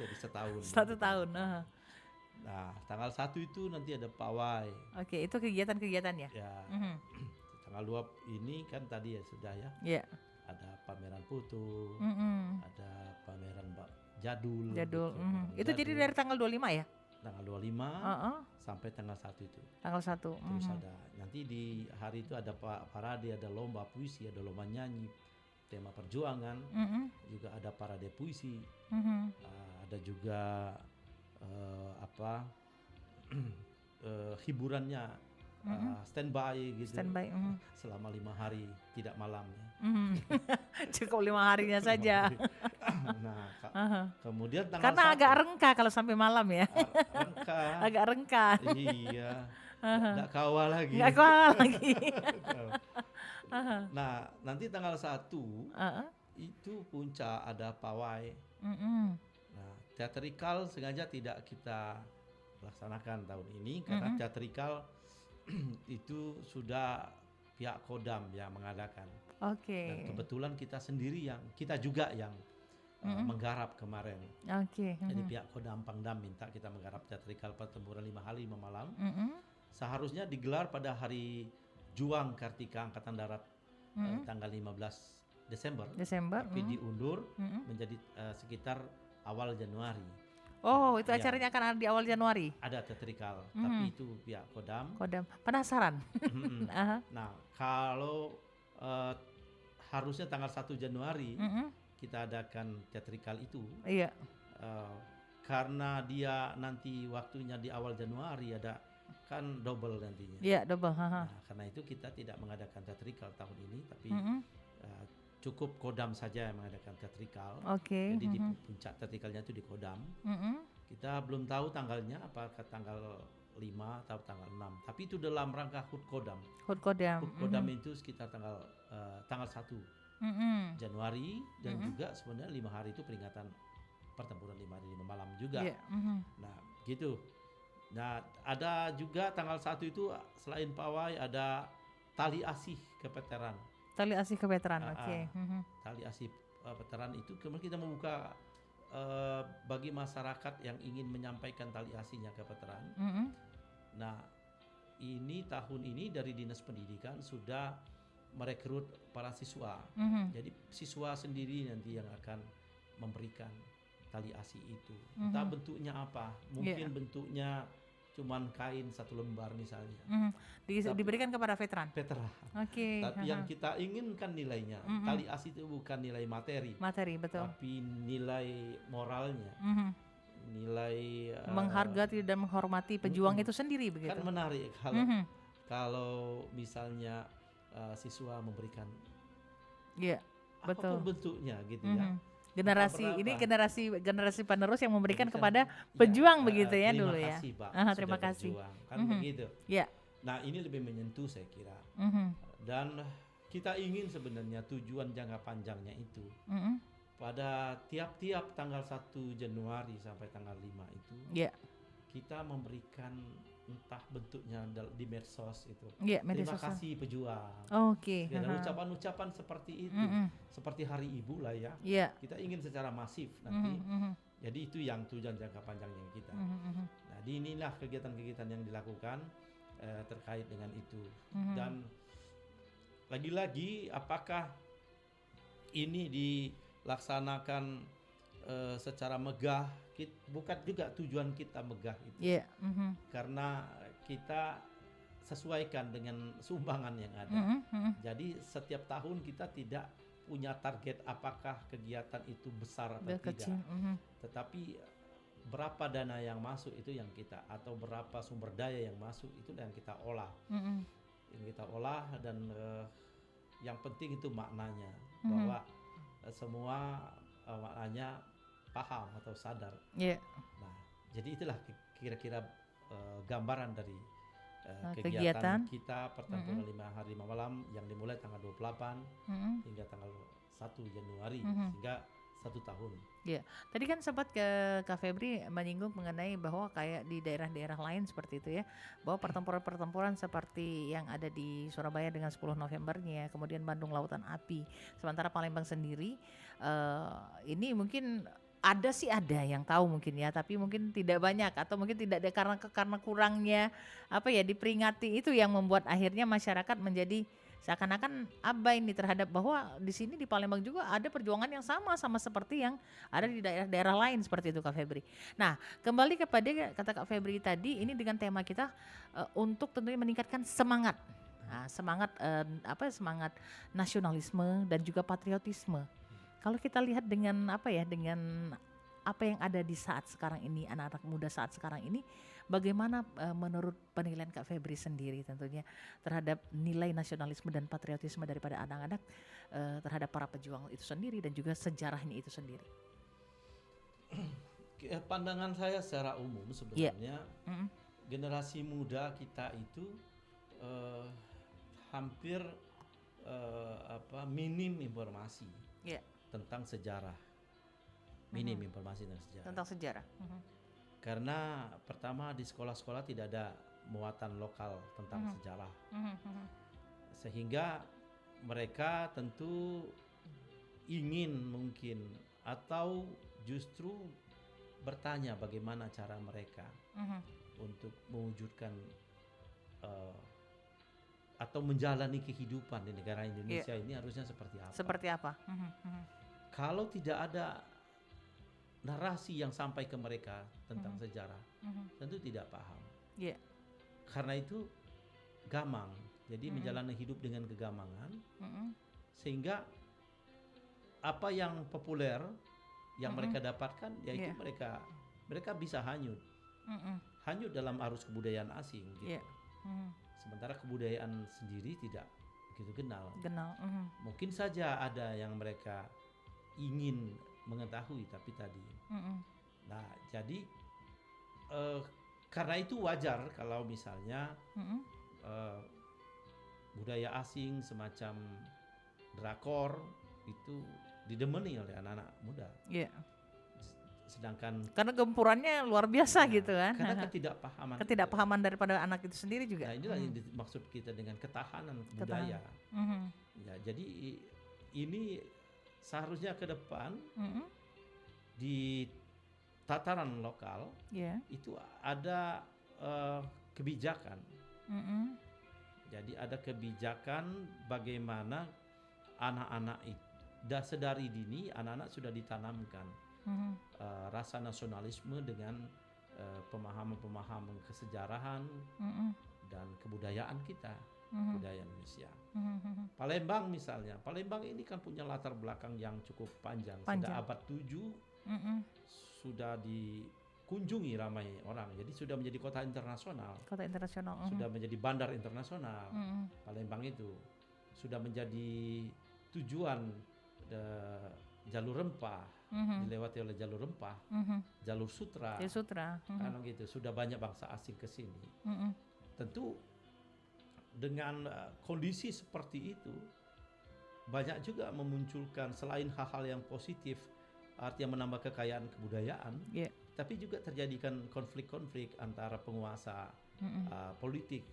C: Jadi setahun.
B: 1 tahun.
C: Nah, tanggal 1 itu nanti ada pawai.
B: Oke, itu kegiatan-kegiatannya.
C: Ya. Tanggal 2 ini kan tadi ya sudah ya.
B: Iya.
C: Ada pameran foto, ada pameran jadul.
B: Gitu. Itu jadi dari tanggal 25 ya?
C: Tanggal 25 sampai tanggal 1 itu.
B: Tanggal 1.
C: Terus ada nanti di hari itu ada parade, ada lomba puisi, ada lomba nyanyi, tema perjuangan, juga ada parade puisi, ada juga hiburannya standby gitu. Selama 5 hari tidak malam ya.
B: Cukup 5 harinya saja.
C: Nah, kemudian tanggal
B: karena
C: 1,
B: agak rengka kalau sampai malam ya. Agak rengka.
C: Iya. Nggak kawal lagi. Nah, nanti tanggal 1 itu puncak ada pawai. Nah, teatrikal sengaja tidak kita laksanakan tahun ini karena teatrikal itu sudah pihak Kodam yang mengadakan. Dan kebetulan kita juga yang menggarap kemarin. Jadi pihak Kodam Pangdam minta kita menggarap teatrikal pertempuran 5 hari 5 malam. Seharusnya digelar pada hari Juang Kartika Angkatan Darat tanggal 15 Desember. Tapi diundur menjadi sekitar awal Januari.
B: Oh, itu
C: Ya.
B: acaranya akan ada di awal Januari.
C: Ada teatrikal, tapi itu pihak Kodam.
B: Kodam. Penasaran?
C: Mm-mm.
B: Aha.
C: Nah, kalau harusnya tanggal 1 Januari kita adakan teatrikal itu,
B: Iya.
C: karena dia nanti waktunya di awal Januari ada kan double nantinya.
B: Iya, double.
C: Nah, karena itu kita tidak mengadakan teatrikal tahun ini, tapi cukup Kodam saja yang mengadakan teatrikal.
B: Oke.
C: Jadi di puncak teatrikalnya itu di Kodam. Kita belum tahu tanggalnya, apakah tanggal 5 atau tanggal 6. Tapi itu dalam rangka HUT Kodam.
B: HUT Kodam.
C: HUT Kodam itu sekitar tanggal 1 Januari dan juga sebenarnya 5 hari itu peringatan pertempuran 5 hari 5 malam juga.
B: Iya.
C: Nah, gitu. Nah, ada juga tanggal 1 itu selain pawai ada tali asih kepeteran.
B: Tali asih keveteran. Oke.
C: Tali asih veteran itu kemudian kita membuka bagi masyarakat yang ingin menyampaikan tali asihnya ke veteran. Nah, ini tahun ini dari Dinas Pendidikan sudah merekrut para siswa. Jadi siswa sendiri nanti yang akan memberikan tali asih itu. Entah bentuknya apa, mungkin bentuknya cuman kain 1 lembar misalnya.
B: Diberikan kepada veteran.
C: Veteran.
B: Oke.
C: Tapi yang kita inginkan nilainya, tali asih itu bukan nilai materi.
B: Materi, betul.
C: Tapi nilai moralnya. Nilai
B: menghargai dan menghormati pejuang itu sendiri begitu.
C: Kan menarik kalau misalnya siswa memberikan apapun bentuknya gitu ya.
B: Generasi ini generasi penerus yang memberikan kepada pejuang begitu ya dulu ya.
C: Terima kasih, Pak. Kan begitu.
B: Ya.
C: Nah, ini lebih menyentuh saya kira. Dan kita ingin sebenarnya tujuan jangka panjangnya itu pada tiap-tiap tanggal 1 Januari sampai tanggal 5 itu kita memberikan entah bentuknya di medsos itu. Terima kasih pejuang.
B: Oke.
C: Dan ucapan-ucapan seperti itu, seperti Hari Ibu lah ya. Kita ingin secara masif nanti. Jadi itu yang tujuan jangka panjangnya kita. Nah, inilah kegiatan-kegiatan yang dilakukan terkait dengan itu. Dan lagi-lagi apakah ini dilaksanakan secara megah? Bukan juga tujuan kita megah itu. Karena kita sesuaikan dengan sumbangan yang ada. Jadi setiap tahun kita tidak punya target apakah kegiatan itu besar atau tidak. Tetapi berapa dana yang masuk itu yang kita, atau berapa sumber daya yang masuk itu yang kita olah. Yang kita olah dan yang penting itu maknanya, bahwa semua maknanya paham atau sadar. Nah, jadi itulah kira-kira gambaran dari kegiatan kita pertempuran 5 hari 5 malam yang dimulai tanggal 28 hingga tanggal 1 Januari sehingga 1 tahun.
B: Tadi kan sempat Kak Febri menyinggung mengenai bahwa kayak di daerah-daerah lain seperti itu ya, bahwa pertempuran-pertempuran seperti yang ada di Surabaya dengan 10 Novembernya, kemudian Bandung Lautan Api, sementara Palembang sendiri ini mungkin ada yang tahu mungkin ya, tapi mungkin tidak banyak atau mungkin tidak ada karena kurangnya diperingati itu yang membuat akhirnya masyarakat menjadi seakan-akan abai nih terhadap bahwa di sini di Palembang juga ada perjuangan yang sama seperti yang ada di daerah-daerah lain seperti itu Kak Febri. Nah, kembali kepada kata Kak Febri tadi ini dengan tema kita untuk tentunya meningkatkan semangat. Nah, semangat nasionalisme dan juga patriotisme. Kalau kita lihat dengan apa yang ada di saat sekarang ini, anak-anak muda saat sekarang ini, bagaimana menurut penilaian Kak Febri sendiri tentunya terhadap nilai nasionalisme dan patriotisme daripada anak-anak terhadap para pejuang itu sendiri dan juga sejarahnya itu sendiri?
C: Pandangan saya secara umum sebenarnya generasi muda kita itu hampir minim informasi tentang sejarah, informasi tentang sejarah. Karena pertama di sekolah-sekolah tidak ada muatan lokal tentang sejarah, sehingga mereka tentu ingin mungkin atau justru bertanya bagaimana cara mereka untuk mewujudkan atau menjalani kehidupan di negara Indonesia ini harusnya seperti apa?
B: Seperti apa?
C: Kalau tidak ada narasi yang sampai ke mereka tentang sejarah tentu tidak paham. Karena itu gamang. Jadi menjalani hidup dengan kegamangan, sehingga apa yang populer yang mereka dapatkan, yaitu mereka bisa hanyut dalam arus kebudayaan asing. Gitu. Sementara kebudayaan sendiri tidak begitu kenal. Mungkin saja ada yang mereka ingin mengetahui, tapi tadi. Nah, jadi karena itu wajar kalau misalnya budaya asing semacam drakor itu didemeni oleh anak-anak muda. Sedangkan
B: karena gempurannya luar biasa gitu kan.
C: Karena
B: ketidakpahaman daripada anak itu sendiri juga.
C: Nah, inilah yang dimaksud kita dengan ketahanan budaya. Ya, jadi ini seharusnya ke depan di tataran lokal itu ada kebijakan. Jadi ada kebijakan bagaimana anak-anak itu sedari dini anak-anak sudah ditanamkan rasa nasionalisme dengan pemahaman-pemahaman kesejarahan dan kebudayaan kita, budaya Indonesia. Palembang misalnya, Palembang ini kan punya latar belakang yang cukup panjang. Sudah abad 7 sudah dikunjungi ramai orang, jadi sudah menjadi kota internasional. Sudah menjadi bandar internasional. Palembang itu sudah menjadi tujuan jalur rempah, dilewati oleh jalur rempah, jalur sutra, kan gitu. Sudah banyak bangsa asing ke sini. Tentu dengan kondisi seperti itu banyak juga memunculkan selain hal-hal yang positif, artinya menambah kekayaan kebudayaan, tapi juga terjadikan konflik-konflik antara penguasa politik.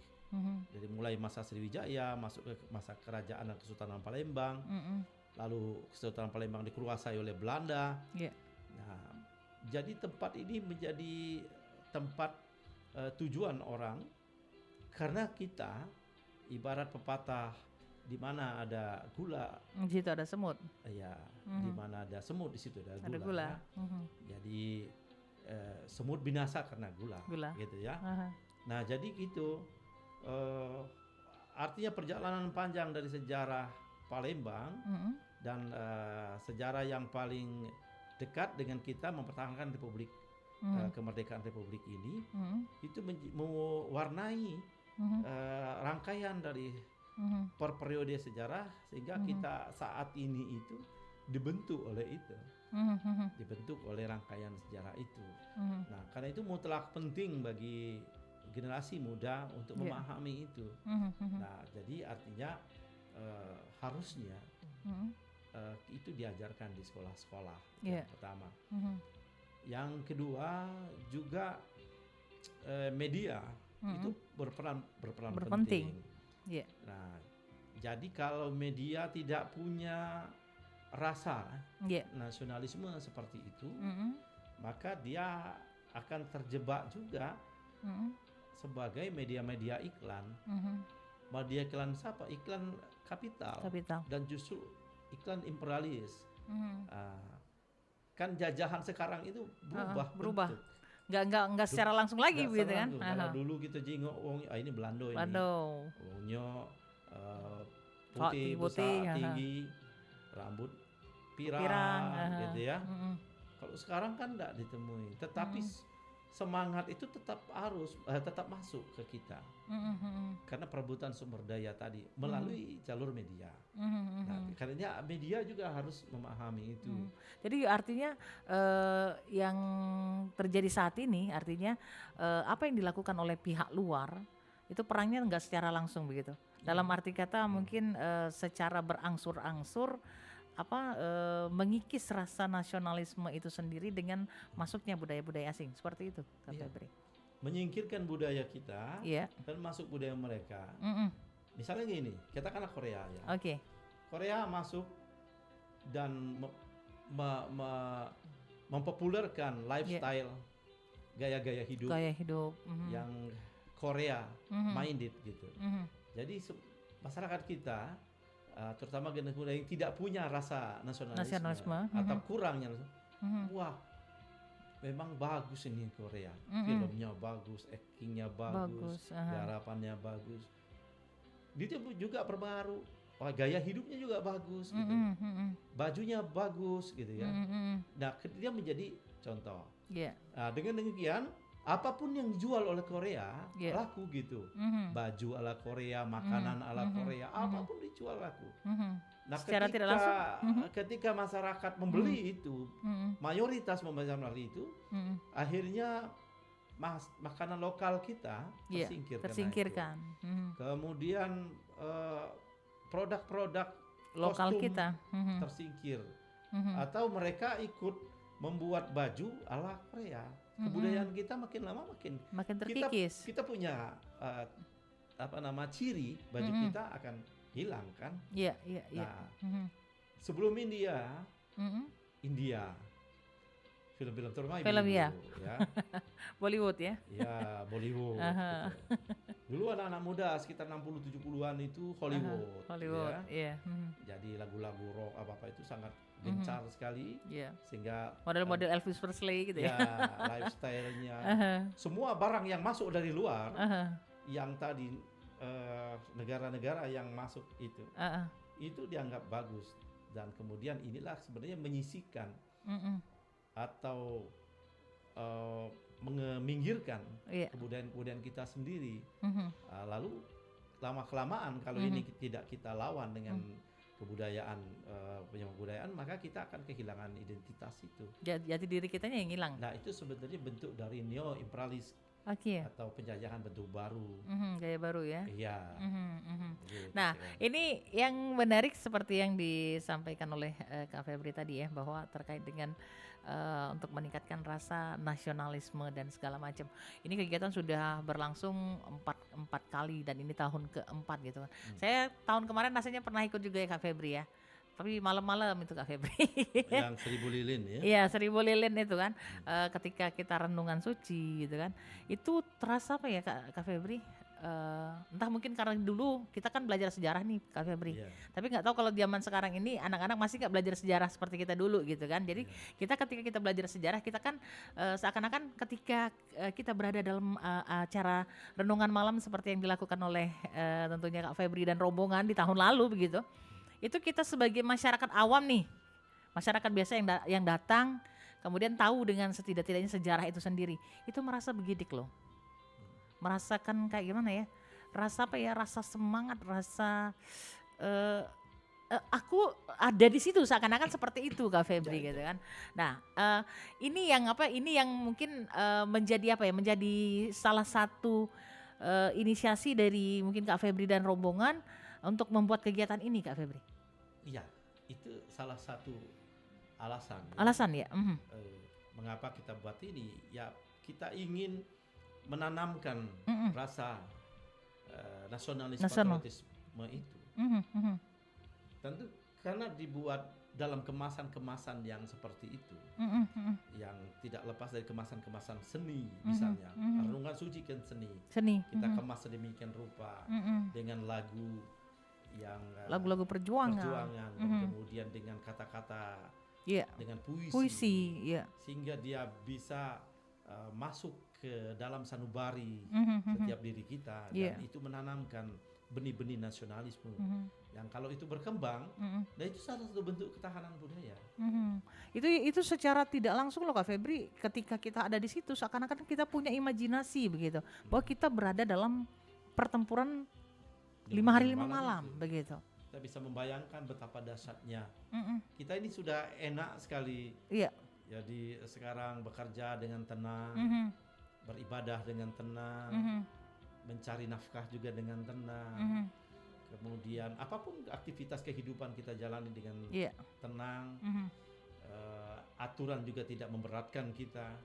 C: Dari mulai masa Sriwijaya masuk ke masa kerajaan dan Kesultanan Palembang, lalu Kesultanan Palembang dikuasai oleh Belanda. Nah, jadi tempat ini menjadi tempat tujuan orang, karena kita ibarat pepatah, di mana ada gula,
B: di situ ada semut.
C: Ya, di mana ada semut di situ ada gula. Ya. Jadi semut binasa karena gula. Gitu ya. Nah, jadi gitu. Artinya perjalanan panjang dari sejarah Palembang dan sejarah yang paling dekat dengan kita mempertahankan Republik kemerdekaan Republik ini itu mewarnai rangkaian dari per periode sejarah, sehingga kita saat ini itu dibentuk oleh itu, dibentuk oleh rangkaian sejarah itu. Nah, karena itu mutlak penting bagi generasi muda untuk memahami itu. Nah, jadi artinya harusnya itu diajarkan di sekolah-sekolah. Yang pertama. Yang kedua juga media itu berperan penting. Nah, jadi kalau media tidak punya rasa nasionalisme seperti itu, maka dia akan terjebak juga sebagai media-media iklan. Media iklan siapa? Iklan kapital. Dan justru iklan imperialis. Kan jajahan sekarang itu berubah.
B: Nggak secara langsung lagi gitu kan.
C: Kalau dulu kita jengok ini Belando ini. Wongnya putih, besar, tinggi, rambut pirang gitu ya. Kalau sekarang kan enggak ditemui, tetapi semangat itu tetap masuk ke kita. Karena perebutan sumber daya tadi melalui jalur media. Nah, karena media juga harus memahami itu.
B: Jadi artinya yang terjadi saat ini artinya apa yang dilakukan oleh pihak luar itu perangnya nggak secara langsung begitu. Dalam arti kata mungkin secara berangsur-angsur mengikis rasa nasionalisme itu sendiri dengan masuknya budaya-budaya asing seperti itu, Kak Febri.
C: Menyingkirkan budaya kita dan masuk budaya mereka. Misalnya gini, katakanlah Korea ya. Korea masuk dan mempopulerkan lifestyle, gaya-gaya hidup yang Korea minded gitu. Jadi masyarakat kita terutama generasi muda yang tidak punya rasa nasionalisme. Atau kurangnya, wah memang bagus ini Korea. Filmnya bagus, actingnya bagus, garapannya bagus. Dia juga perbaru. Gaya hidupnya juga bagus gitu. Bajunya bagus gitu ya. Nah, dia menjadi contoh. Nah, dengan demikian apapun yang dijual oleh Korea laku gitu. Baju ala Korea, makanan ala Korea, apapun dijual laku. Nah,
B: secara tidak langsung,
C: ketika masyarakat membeli itu, mayoritas membeli itu, akhirnya makanan lokal kita
B: tersingkirkan.
C: Kemudian produk-produk
B: lokal
C: kostum
B: kita
C: tersingkir, atau mereka ikut membuat baju ala Korea. Kebudayaan kita makin lama makin
B: terkikis.
C: Kita punya ciri baju kita akan hilang kan?
B: Iya.
C: Nah, sebelum India, film-film terbaik ya.
B: Bollywood ya.
C: Ya, Bollywood. Gitu. Dulu anak-anak muda sekitar 60-70-an itu Hollywood
B: ya.
C: Jadi lagu-lagu rock apa-apa itu sangat gencar sekali. Sehingga
B: model-model Elvis Presley gitu ya.
C: Lifestyle-nya. Semua barang yang masuk dari luar yang tadi negara-negara yang masuk itu dianggap bagus, dan kemudian inilah sebenarnya menyisihkan atau meminggirkan kebudayaan kita sendiri. Lalu lama-kelamaan kalau ini tidak kita lawan dengan kebudayaan, maka kita akan kehilangan identitas itu.
B: Jati diri kitanya yang hilang.
C: Nah, itu sebenarnya bentuk dari neo-imperialis atau penjajahan bentuk baru.
B: Gaya baru ya.
C: Iya.
B: Gitu, nah, ini yang menarik seperti yang disampaikan oleh Kak Febri tadi ya, bahwa terkait dengan untuk meningkatkan rasa nasionalisme dan segala macam. Ini kegiatan sudah berlangsung 4 kali dan ini tahun keempat gitu kan. Saya tahun kemarin rasanya pernah ikut juga ya Kak Febri ya. Tapi malam-malam itu Kak Febri.
C: Yang 1000 lilin ya.
B: Iya, 1000 lilin itu kan. Ketika kita renungan suci gitu kan. Itu terasa apa ya Kak Febri? Entah mungkin karena dulu kita kan belajar sejarah nih Kak Febri. Tapi nggak tahu kalau zaman sekarang ini anak-anak masih nggak belajar sejarah seperti kita dulu gitu kan. Jadi ketika kita belajar sejarah, kita kan seakan-akan ketika kita berada dalam acara renungan malam seperti yang dilakukan oleh tentunya Kak Febri dan rombongan di tahun lalu begitu. Itu kita sebagai masyarakat awam nih, masyarakat biasa yang datang, kemudian tahu dengan setidak-tidaknya sejarah itu sendiri, itu merasa begidik loh, merasakan kayak gimana ya, rasa apa ya, rasa semangat, rasa aku ada di situ, seakan-akan seperti itu Kak Febri gitu kan. Nah, ini yang mungkin menjadi apa ya, menjadi salah satu inisiasi dari mungkin Kak Febri dan rombongan untuk membuat kegiatan ini Kak Febri.
C: Iya, itu salah satu alasan.
B: Alasan ya.
C: Mengapa kita buat ini? Ya, kita ingin menanamkan rasa nasionalisme patriotisme itu. Tentu karena dibuat dalam kemasan-kemasan yang seperti itu, yang tidak lepas dari kemasan-kemasan seni, misalnya renungan suci kan seni. Kita kemas sedemikian rupa dengan lagu yang
B: lagu-lagu perjuangan.
C: Kemudian dengan kata-kata, dengan puisi, sehingga dia bisa masuk ke dalam sanubari setiap diri kita, dan itu menanamkan benih-benih nasionalisme yang kalau itu berkembang, nah itu salah satu bentuk ketahanan budaya.
B: Itu secara tidak langsung loh Kak Febri, ketika kita ada di situ seakan-akan kita punya imajinasi begitu, bahwa kita berada dalam pertempuran 5 hari 5 malam begitu.
C: Kita bisa membayangkan betapa dahsyatnya. Kita ini sudah enak sekali. Jadi sekarang bekerja dengan tenang, beribadah dengan tenang, mencari nafkah juga dengan tenang. Kemudian apapun aktivitas kehidupan kita jalani dengan tenang. Aturan juga tidak memberatkan kita.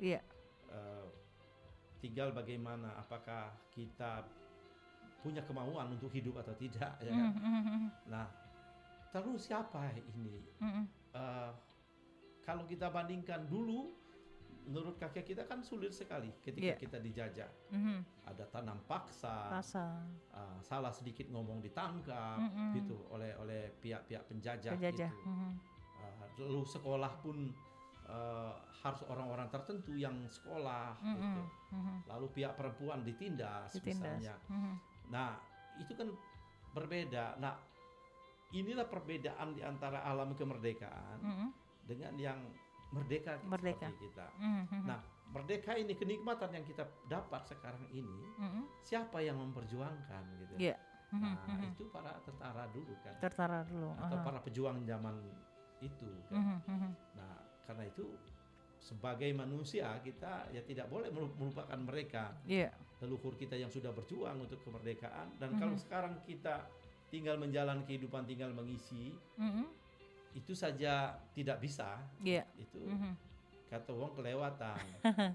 C: Tinggal bagaimana, apakah kita punya kemauan untuk hidup atau tidak, ya kan? Nah, terus siapa ini? Kalau kita bandingkan dulu, menurut kakek kita kan sulit sekali ketika kita dijajah. Ada tanam paksa, salah sedikit ngomong ditangkap, gitu oleh pihak-pihak penjajah. Gitu. Lalu sekolah pun harus orang-orang tertentu yang sekolah gitu. Lalu pihak perempuan ditindas. Misalnya. Nah, itu kan berbeda. Nah, inilah perbedaan di antara alam kemerdekaan dengan yang merdeka. Seperti kita. Nah, merdeka ini kenikmatan yang kita dapat sekarang ini, siapa yang memperjuangkan gitu. Nah, itu para tentara dulu kan. Atau para pejuang zaman itu kan. Nah, karena itu sebagai manusia kita ya tidak boleh melupakan mereka. Leluhur kita yang sudah berjuang untuk kemerdekaan, dan kalau sekarang kita tinggal menjalani kehidupan, tinggal mengisi, itu saja tidak bisa. Itu kata wong kelewatan.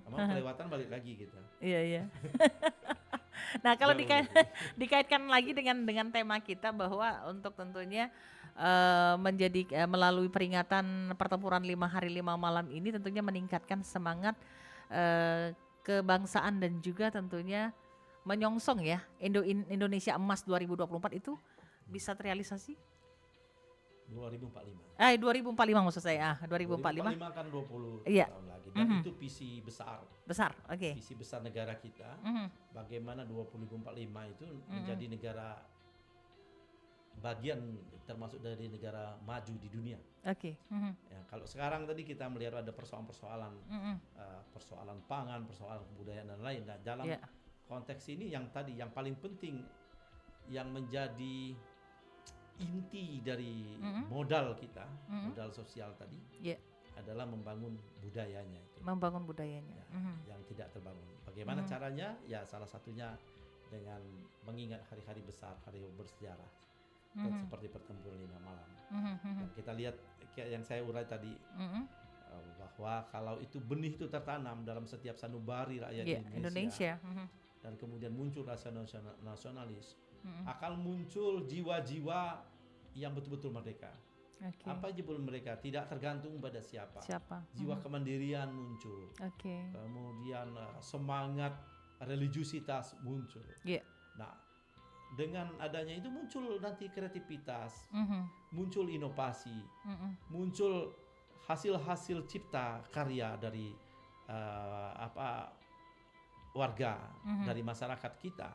C: Emang kelewatan balik lagi kita.
B: Iya. Nah, kalau dikaitkan lagi dengan tema kita bahwa untuk tentunya melalui peringatan pertempuran 5 hari 5 malam ini tentunya meningkatkan semangat kebangsaan dan juga tentunya menyongsong ya Indonesia Emas 2024 itu bisa terrealisasi
C: 2045.
B: 2045 maksud saya. 2045
C: kan 20
B: iya.
C: tahun lagi. Dan itu visi besar.
B: Oke.
C: Visi besar negara kita. Bagaimana 2045 itu menjadi negara bagian termasuk dari negara maju di dunia.
B: Oke.
C: Ya, kalau sekarang tadi kita melihat ada persoalan-persoalan persoalan pangan, persoalan kebudayaan dan lain. Nah, dalam konteks ini yang paling penting yang menjadi inti dari modal kita, modal sosial tadi adalah membangun budayanya itu.
B: Membangun budayanya.
C: Ya, yang tidak terbangun. Bagaimana caranya? Ya salah satunya dengan mengingat hari-hari besar, hari bersejarah. Seperti pertempuran 5 malam. Dan kita lihat yang saya urai tadi bahwa kalau itu benih itu tertanam dalam setiap sanubari rakyat Indonesia. Dan kemudian muncul rasa nasionalis, akan muncul jiwa-jiwa yang betul-betul merdeka. Apa jiwa mereka? Tidak tergantung pada siapa. Jiwa kemandirian muncul. Kemudian semangat religiusitas muncul. Nah, dengan adanya itu muncul nanti kreativitas, muncul inovasi, muncul hasil-hasil cipta karya dari warga, dari masyarakat kita.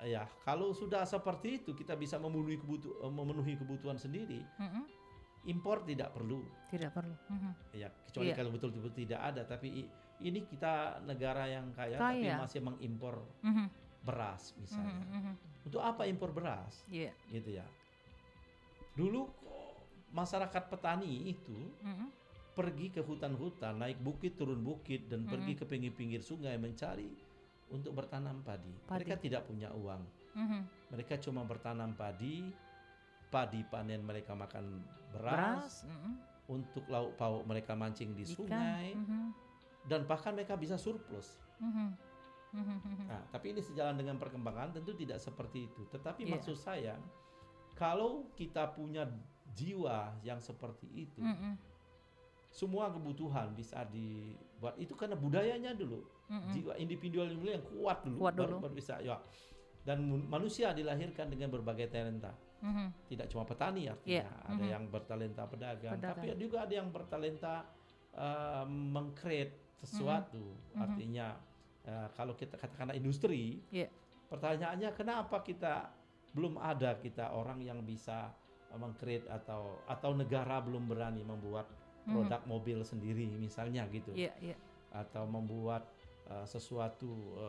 C: Ya, kalau sudah seperti itu kita bisa memenuhi kebutuhan sendiri. Impor tidak perlu. Ya, kecuali kalau betul-betul tidak ada. Tapi ini kita negara yang kaya. Tapi masih mengimpor beras misalnya. Untuk apa impor beras? Gitu ya. Dulu masyarakat petani itu pergi ke hutan-hutan, naik bukit, turun bukit, dan pergi ke pinggir-pinggir sungai mencari untuk bertanam padi. Mereka tidak punya uang. Mereka cuma bertanam padi panen mereka makan beras. Untuk lauk pauk mereka mancing di sungai. Dan bahkan mereka bisa surplus. Nah, tapi ini sejalan dengan perkembangan tentu tidak seperti itu. Tetapi maksud saya, kalau kita punya jiwa yang seperti itu, semua kebutuhan bisa dibuat. Itu karena budayanya dulu. Jiwa individual dulu yang kuat dulu. Baru bisa ya. Dan manusia dilahirkan dengan berbagai talenta. Tidak cuma petani artinya. Ada yang bertalenta pedagang. Tapi juga ada yang bertalenta meng-create sesuatu. Artinya kalau kita katakan industri, pertanyaannya kenapa kita belum ada orang yang bisa meng-create atau negara belum berani membuat produk mobil sendiri misalnya gitu. Atau membuat sesuatu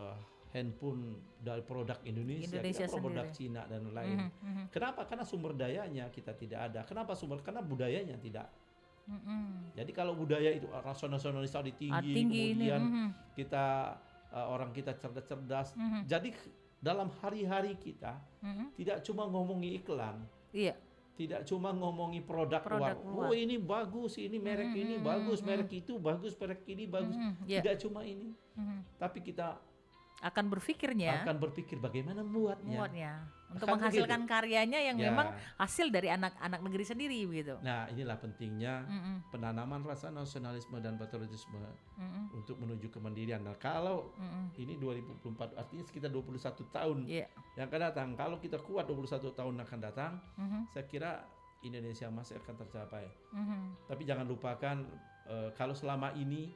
C: handphone dari produk Indonesia produk Cina dan lain. Kenapa? Karena sumber dayanya kita tidak ada. Kenapa karena budayanya tidak. Jadi kalau budaya itu rasa nasionalis tinggi, kemudian kita orang kita cerdas-cerdas. Jadi dalam hari-hari kita tidak cuma ngomongi iklan. Tidak cuma ngomongi produk luar. Oh, ini bagus, ini merek ini bagus, merek itu bagus, merek ini bagus. Tidak cuma ini. Tapi kita
B: akan berpikir
C: bagaimana membuatnya.
B: Untuk menghasilkan karyanya yang memang hasil dari anak-anak negeri sendiri begitu.
C: Nah, inilah pentingnya penanaman rasa nasionalisme dan patriotisme untuk menuju kemandirian. Nah, kalau ini 2024 artinya sekitar 21 tahun yang akan datang. Kalau kita kuat 21 tahun akan datang, saya kira Indonesia Emas akan tercapai. Tapi jangan lupakan kalau selama ini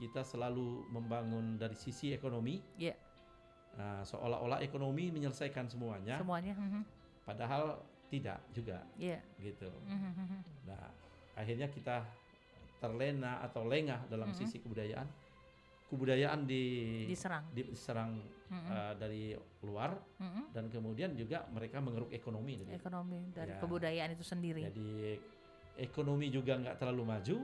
C: kita selalu membangun dari sisi ekonomi, seolah-olah ekonomi menyelesaikan semuanya. Padahal tidak juga, gitu. Nah, akhirnya kita terlena atau lengah dalam sisi kebudayaan. Kebudayaan diserang dari luar, dan kemudian juga mereka mengeruk ekonomi
B: dari kebudayaan itu sendiri.
C: Jadi ekonomi juga nggak terlalu maju,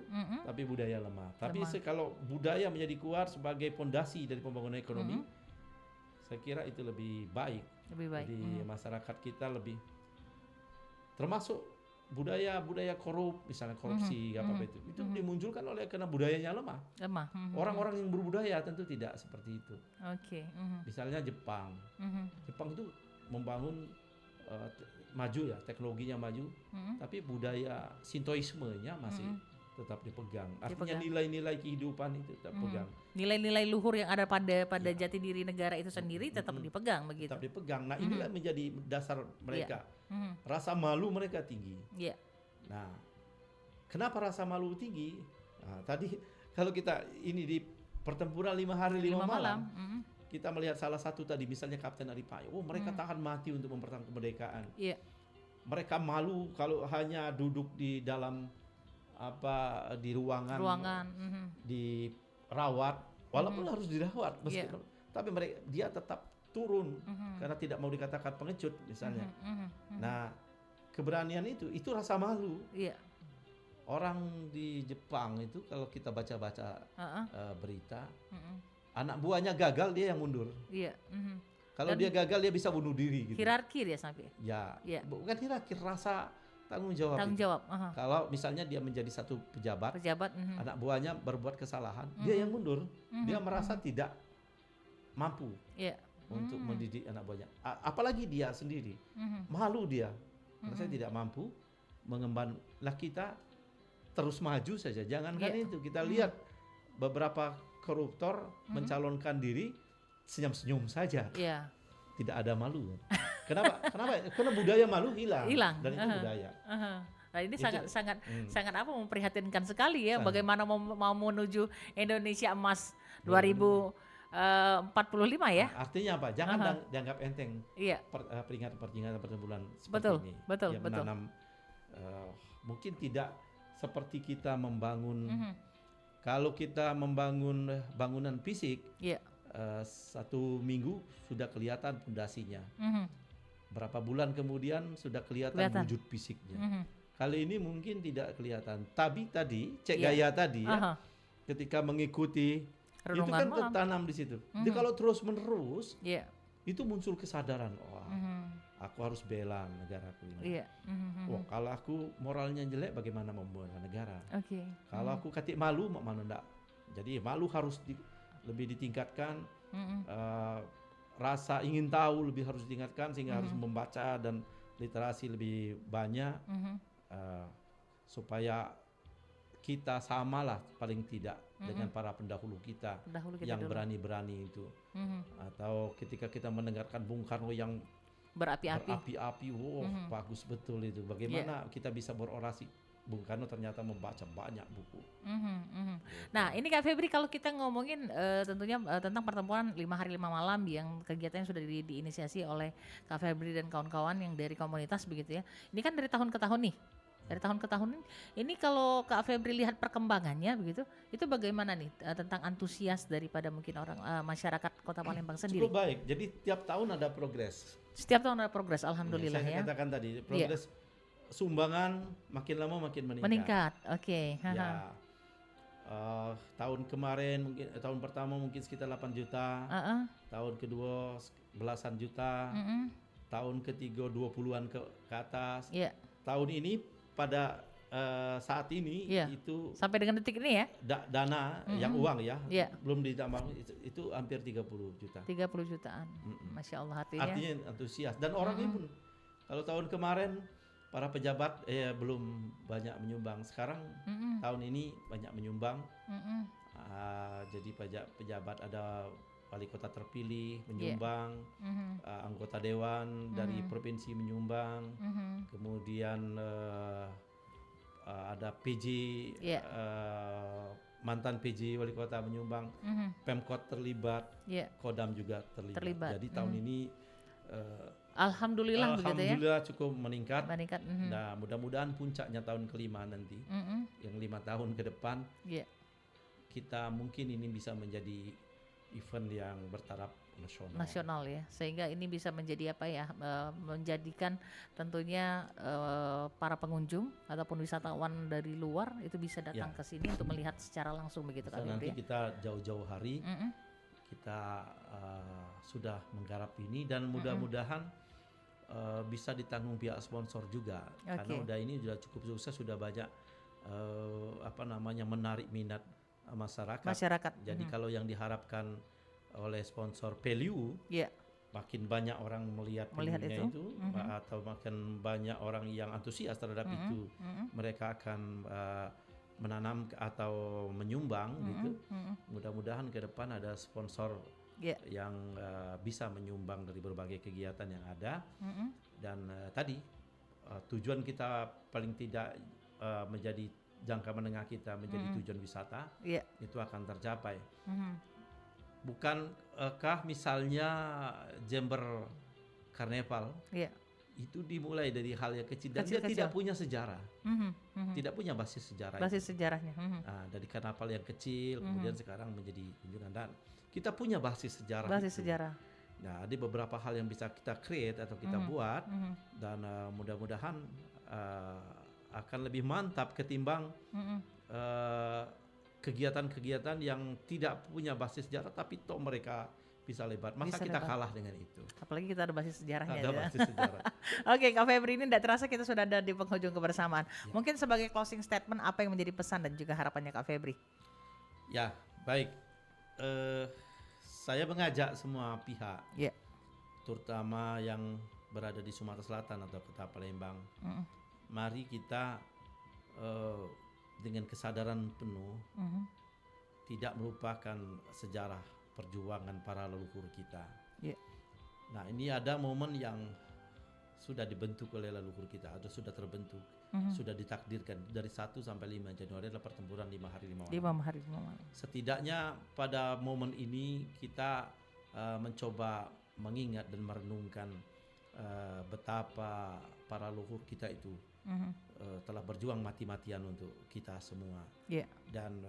C: tapi budaya lemah. Tapi kalau budaya menjadi kuat sebagai fondasi dari pembangunan ekonomi, saya kira itu lebih baik. Jadi masyarakat kita lebih, termasuk budaya korup, misalnya korupsi itu dimunculkan karena budayanya lemah. Orang-orang yang berbudaya tentu tidak seperti itu. Misalnya Jepang itu membangun maju ya, teknologinya maju, tapi budaya Sintoismenya masih tetap dipegang. Artinya nilai-nilai kehidupan itu tetap pegang.
B: Nilai-nilai luhur yang ada pada jati diri negara itu sendiri tetap dipegang begitu.
C: Tetap dipegang. Nah, inilah menjadi dasar mereka. Rasa malu mereka tinggi. Nah, kenapa rasa malu tinggi? Nah, tadi kalau kita ini di pertempuran 5 hari 5 malam, kita melihat salah satu tadi misalnya Kapten Aripayo. Mereka tahan mati untuk mempertahankan kemerdekaan. Mereka malu kalau hanya duduk di dalam di ruangan. Dirawat, walaupun harus dirawat meskipun, tapi dia tetap turun karena tidak mau dikatakan pengecut misalnya. Nah, keberanian itu rasa malu. Orang di Jepang itu kalau kita baca-baca berita, anak buahnya gagal, dia yang mundur. Kalau dia gagal, dia bisa bunuh diri gitu.
B: Hierarki dia sampai.
C: Bukan hierarki, rasa tanggung jawab. Kalau misalnya dia menjadi satu pejabat, anak buahnya berbuat kesalahan, dia yang mundur. Dia merasa tidak mampu untuk mendidik anak buahnya. Apalagi dia sendiri, malu dia, merasa tidak mampu mengemban. Lah kita terus maju saja. Jangankan itu, kita lihat beberapa koruptor mencalonkan diri senyum-senyum saja. Tidak ada malu. Kenapa? Karena budaya malu hilang. Dan itu budaya.
B: Nah, ini sangat memprihatinkan sekali ya. Bagaimana mau menuju Indonesia Emas 2045 ya.
C: Artinya apa? Jangan dianggap enteng. Peringatan pertempuran seperti ini.
B: Betul.
C: Menanam, mungkin tidak seperti kita membangun. Kalau kita membangun bangunan fisik, 1 minggu sudah kelihatan pondasinya. Berapa bulan kemudian sudah kelihatan wujud fisiknya. Kali ini mungkin tidak kelihatan. Tapi tadi Gaya tadi ketika mengikuti itu kan tertanam di situ. Jadi kalau terus menerus itu muncul kesadaran, aku harus bela negaraku ini. Kalau aku moralnya jelek, bagaimana membela negara? Kalau aku katik malu, mana enggak? Jadi malu harus lebih ditingkatkan. Rasa ingin tahu lebih harus ditingkatkan, sehingga harus membaca dan literasi lebih banyak, supaya kita samalah paling tidak dengan para pendahulu kita yang berani-berani itu. Atau ketika kita mendengarkan Bung Karno yang berapi-api, bagus betul itu. Bagaimana kita bisa berorasi? Bung Karno ternyata membaca banyak buku.
B: Nah, ini Kak Febri, kalau kita ngomongin tentunya tentang pertemuan 5 hari 5 malam yang kegiatannya sudah diinisiasi oleh Kak Febri dan kawan-kawan yang dari komunitas begitu ya. Ini kan dari tahun ke tahun nih. Dari tahun ke tahun ini kalau Kak Febri lihat perkembangannya begitu, itu bagaimana nih tentang antusias daripada mungkin orang masyarakat Kota Palembang sendiri?
C: Cukup baik. Jadi tiap tahun ada progres.
B: Setiap tahun ada progres, alhamdulillah ya.
C: Saya katakan tadi, progres sumbangan makin lama makin
B: meningkat. Oke.
C: Ya, tahun kemarin mungkin tahun pertama mungkin sekitar 8 juta. Tahun kedua belasan juta. Tahun ketiga 20-an ke atas. Tahun ini pada saat ini itu
B: sampai dengan detik ini ya.
C: Dana yang uang ya. Belum ditambah itu hampir 30 juta.
B: 30 jutaan. Masya Allah,
C: artinya antusias dan orangnya pun. Kalau tahun kemarin para pejabat belum banyak menyumbang. Sekarang tahun ini banyak menyumbang. Jadi pejabat ada wali kota terpilih menyumbang, anggota dewan dari provinsi menyumbang, kemudian ada PJ, mantan PJ wali kota menyumbang, Pemkot terlibat, Kodam juga terlibat. Jadi tahun ini
B: Alhamdulillah begitu ya.
C: Alhamdulillah cukup meningkat.
B: Mhm.
C: Nah, mudah-mudahan puncaknya tahun kelima nanti, yang 5 tahun ke depan, kita mungkin ini bisa menjadi event yang bertaraf nasional
B: ya, sehingga ini bisa menjadi apa ya, menjadikan tentunya para pengunjung ataupun wisatawan dari luar itu bisa datang ke sini untuk melihat secara langsung begitu kan.
C: Nanti kita jauh-jauh hari kita sudah menggarap ini dan mudah-mudahan bisa ditanggung pihak sponsor juga, karena udah ini sudah cukup sukses, sudah banyak menarik minat masyarakat. Jadi kalau yang diharapkan oleh sponsor value, makin banyak orang melihat itu, atau makin banyak orang yang antusias terhadap itu, mereka akan menanam atau menyumbang gitu. Mudah-mudahan ke depan ada sponsor yang bisa menyumbang dari berbagai kegiatan yang ada. Dan tadi tujuan kita paling tidak menjadi jangka menengah kita menjadi tujuan wisata, itu akan tercapai. Bukankah misalnya Jember Carnival itu dimulai dari hal yang kecil dan dia tidak punya sejarah, tidak punya basis sejarah.
B: Sejarahnya.
C: Nah, dari karnaval yang kecil kemudian sekarang menjadi kunjungan, dan kita punya basis sejarah. Nah, ada beberapa hal yang bisa kita create atau kita buat, dan mudah-mudahan akan lebih mantap ketimbang kegiatan-kegiatan yang tidak punya basis sejarah tapi toh mereka bisa lebat. Masa kita kalah dengan itu?
B: Apalagi kita ada basis sejarahnya.
C: Ada basis sejarah.
B: Oke, Kak Febri, ini tidak terasa kita sudah ada di penghujung kebersamaan. Mungkin sebagai closing statement, apa yang menjadi pesan dan juga harapannya Kak Febri?
C: Ya, baik. Saya mengajak semua pihak, terutama yang berada di Sumatera Selatan atau Kota Palembang, mari kita dengan kesadaran penuh tidak melupakan sejarah perjuangan para leluhur kita. Nah, ini ada momen yang sudah dibentuk oleh leluhur kita, atau sudah terbentuk, sudah ditakdirkan dari 1 sampai 5 Januari adalah pertempuran 5 hari 5 malam. Setidaknya pada momen ini kita mencoba mengingat dan merenungkan betapa para leluhur kita itu telah berjuang mati-matian untuk kita semua. Dan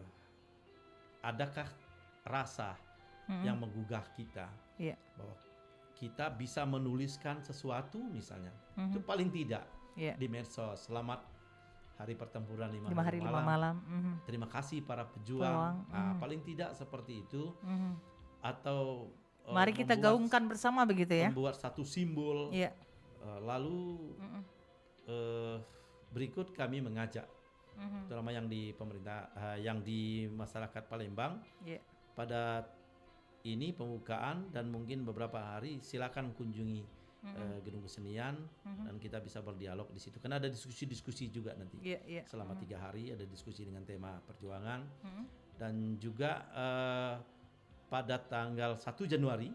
C: adakah rasa yang menggugah kita bahwa kita bisa menuliskan sesuatu misalnya, itu paling tidak di medsos, selamat hari pertempuran 5 hari 5 malam. Terima kasih para pejuang. Nah, paling tidak seperti itu. Atau
B: mari kita gaungkan bersama begitu ya.
C: Membuat satu simbol. Lalu berikut kami mengajak terutama yang di pemerintah, yang di masyarakat Palembang, pada ini pembukaan dan mungkin beberapa hari silakan kunjungi gedung kesenian dan kita bisa berdialog di situ. Karena ada diskusi-diskusi juga nanti selama 3 hari, ada diskusi dengan tema perjuangan dan juga pada tanggal 1 Januari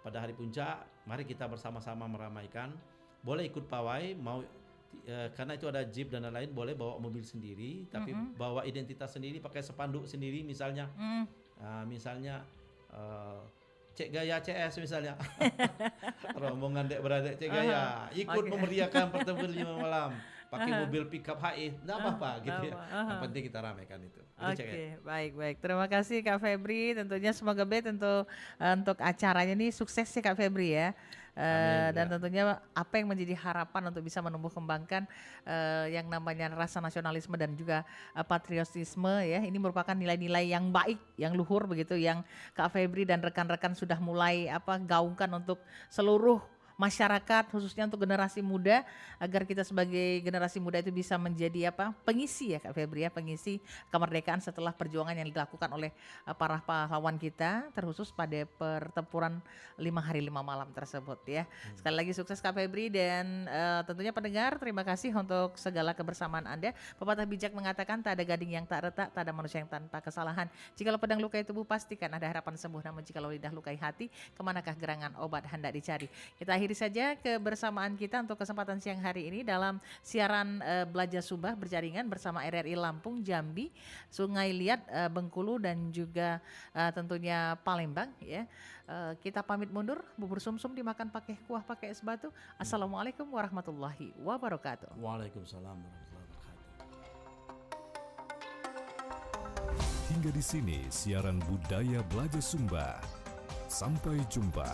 C: pada hari puncak, mari kita bersama-sama meramaikan. Boleh ikut pawai, mau karena itu ada jeep dan lain-lain, boleh bawa mobil sendiri, tapi bawa identitas sendiri, pakai spanduk sendiri misalnya. Misalnya Cek Gaya CS misalnya. Rombongan dek beradik Cek Gaya ikut memeriahkan pertempuran 5 malam. Pakai mobil pickup HI, enggak apa-apa gitu ya. Yang penting kita ramaikan itu.
B: Oke, baik. Terima kasih Kak Febri. Tentunya semoga untuk acaranya ini sukses ya Kak Febri ya. Dan tentunya apa yang menjadi harapan untuk bisa menumbuh kembangkan yang namanya rasa nasionalisme dan juga patriotisme ya. Ini merupakan nilai-nilai yang baik, yang luhur begitu, yang Kak Febri dan rekan-rekan sudah mulai gaungkan untuk seluruh masyarakat khususnya untuk generasi muda, agar kita sebagai generasi muda itu bisa menjadi pengisi ya Kak Febri ya, pengisi kemerdekaan setelah perjuangan yang dilakukan oleh para pahlawan kita, terkhusus pada pertempuran 5 hari 5 malam tersebut ya. Sekali lagi sukses Kak Febri, dan tentunya pendengar terima kasih untuk segala kebersamaan Anda. Pepatah bijak mengatakan tak ada gading yang tak retak, tak ada manusia yang tanpa kesalahan. Jikalau pedang lukai tubuh pastikan ada harapan sembuh, namun jikalau lidah lukai hati, kemanakah gerangan obat hendak dicari. Kita akhiri saja kebersamaan kita untuk kesempatan siang hari ini dalam siaran Belajar Sumbah berjaringan bersama RRI Lampung, Jambi, Sungai Liat, Bengkulu, dan juga tentunya Palembang ya. Kita pamit mundur, bubur sumsum dimakan pakai kuah pakai es batu. Assalamualaikum warahmatullahi wabarakatuh.
C: Waalaikumsalam warahmatullahi wabarakatuh.
A: Hingga di sini siaran Budaya Belajar Sumba. Sampai jumpa.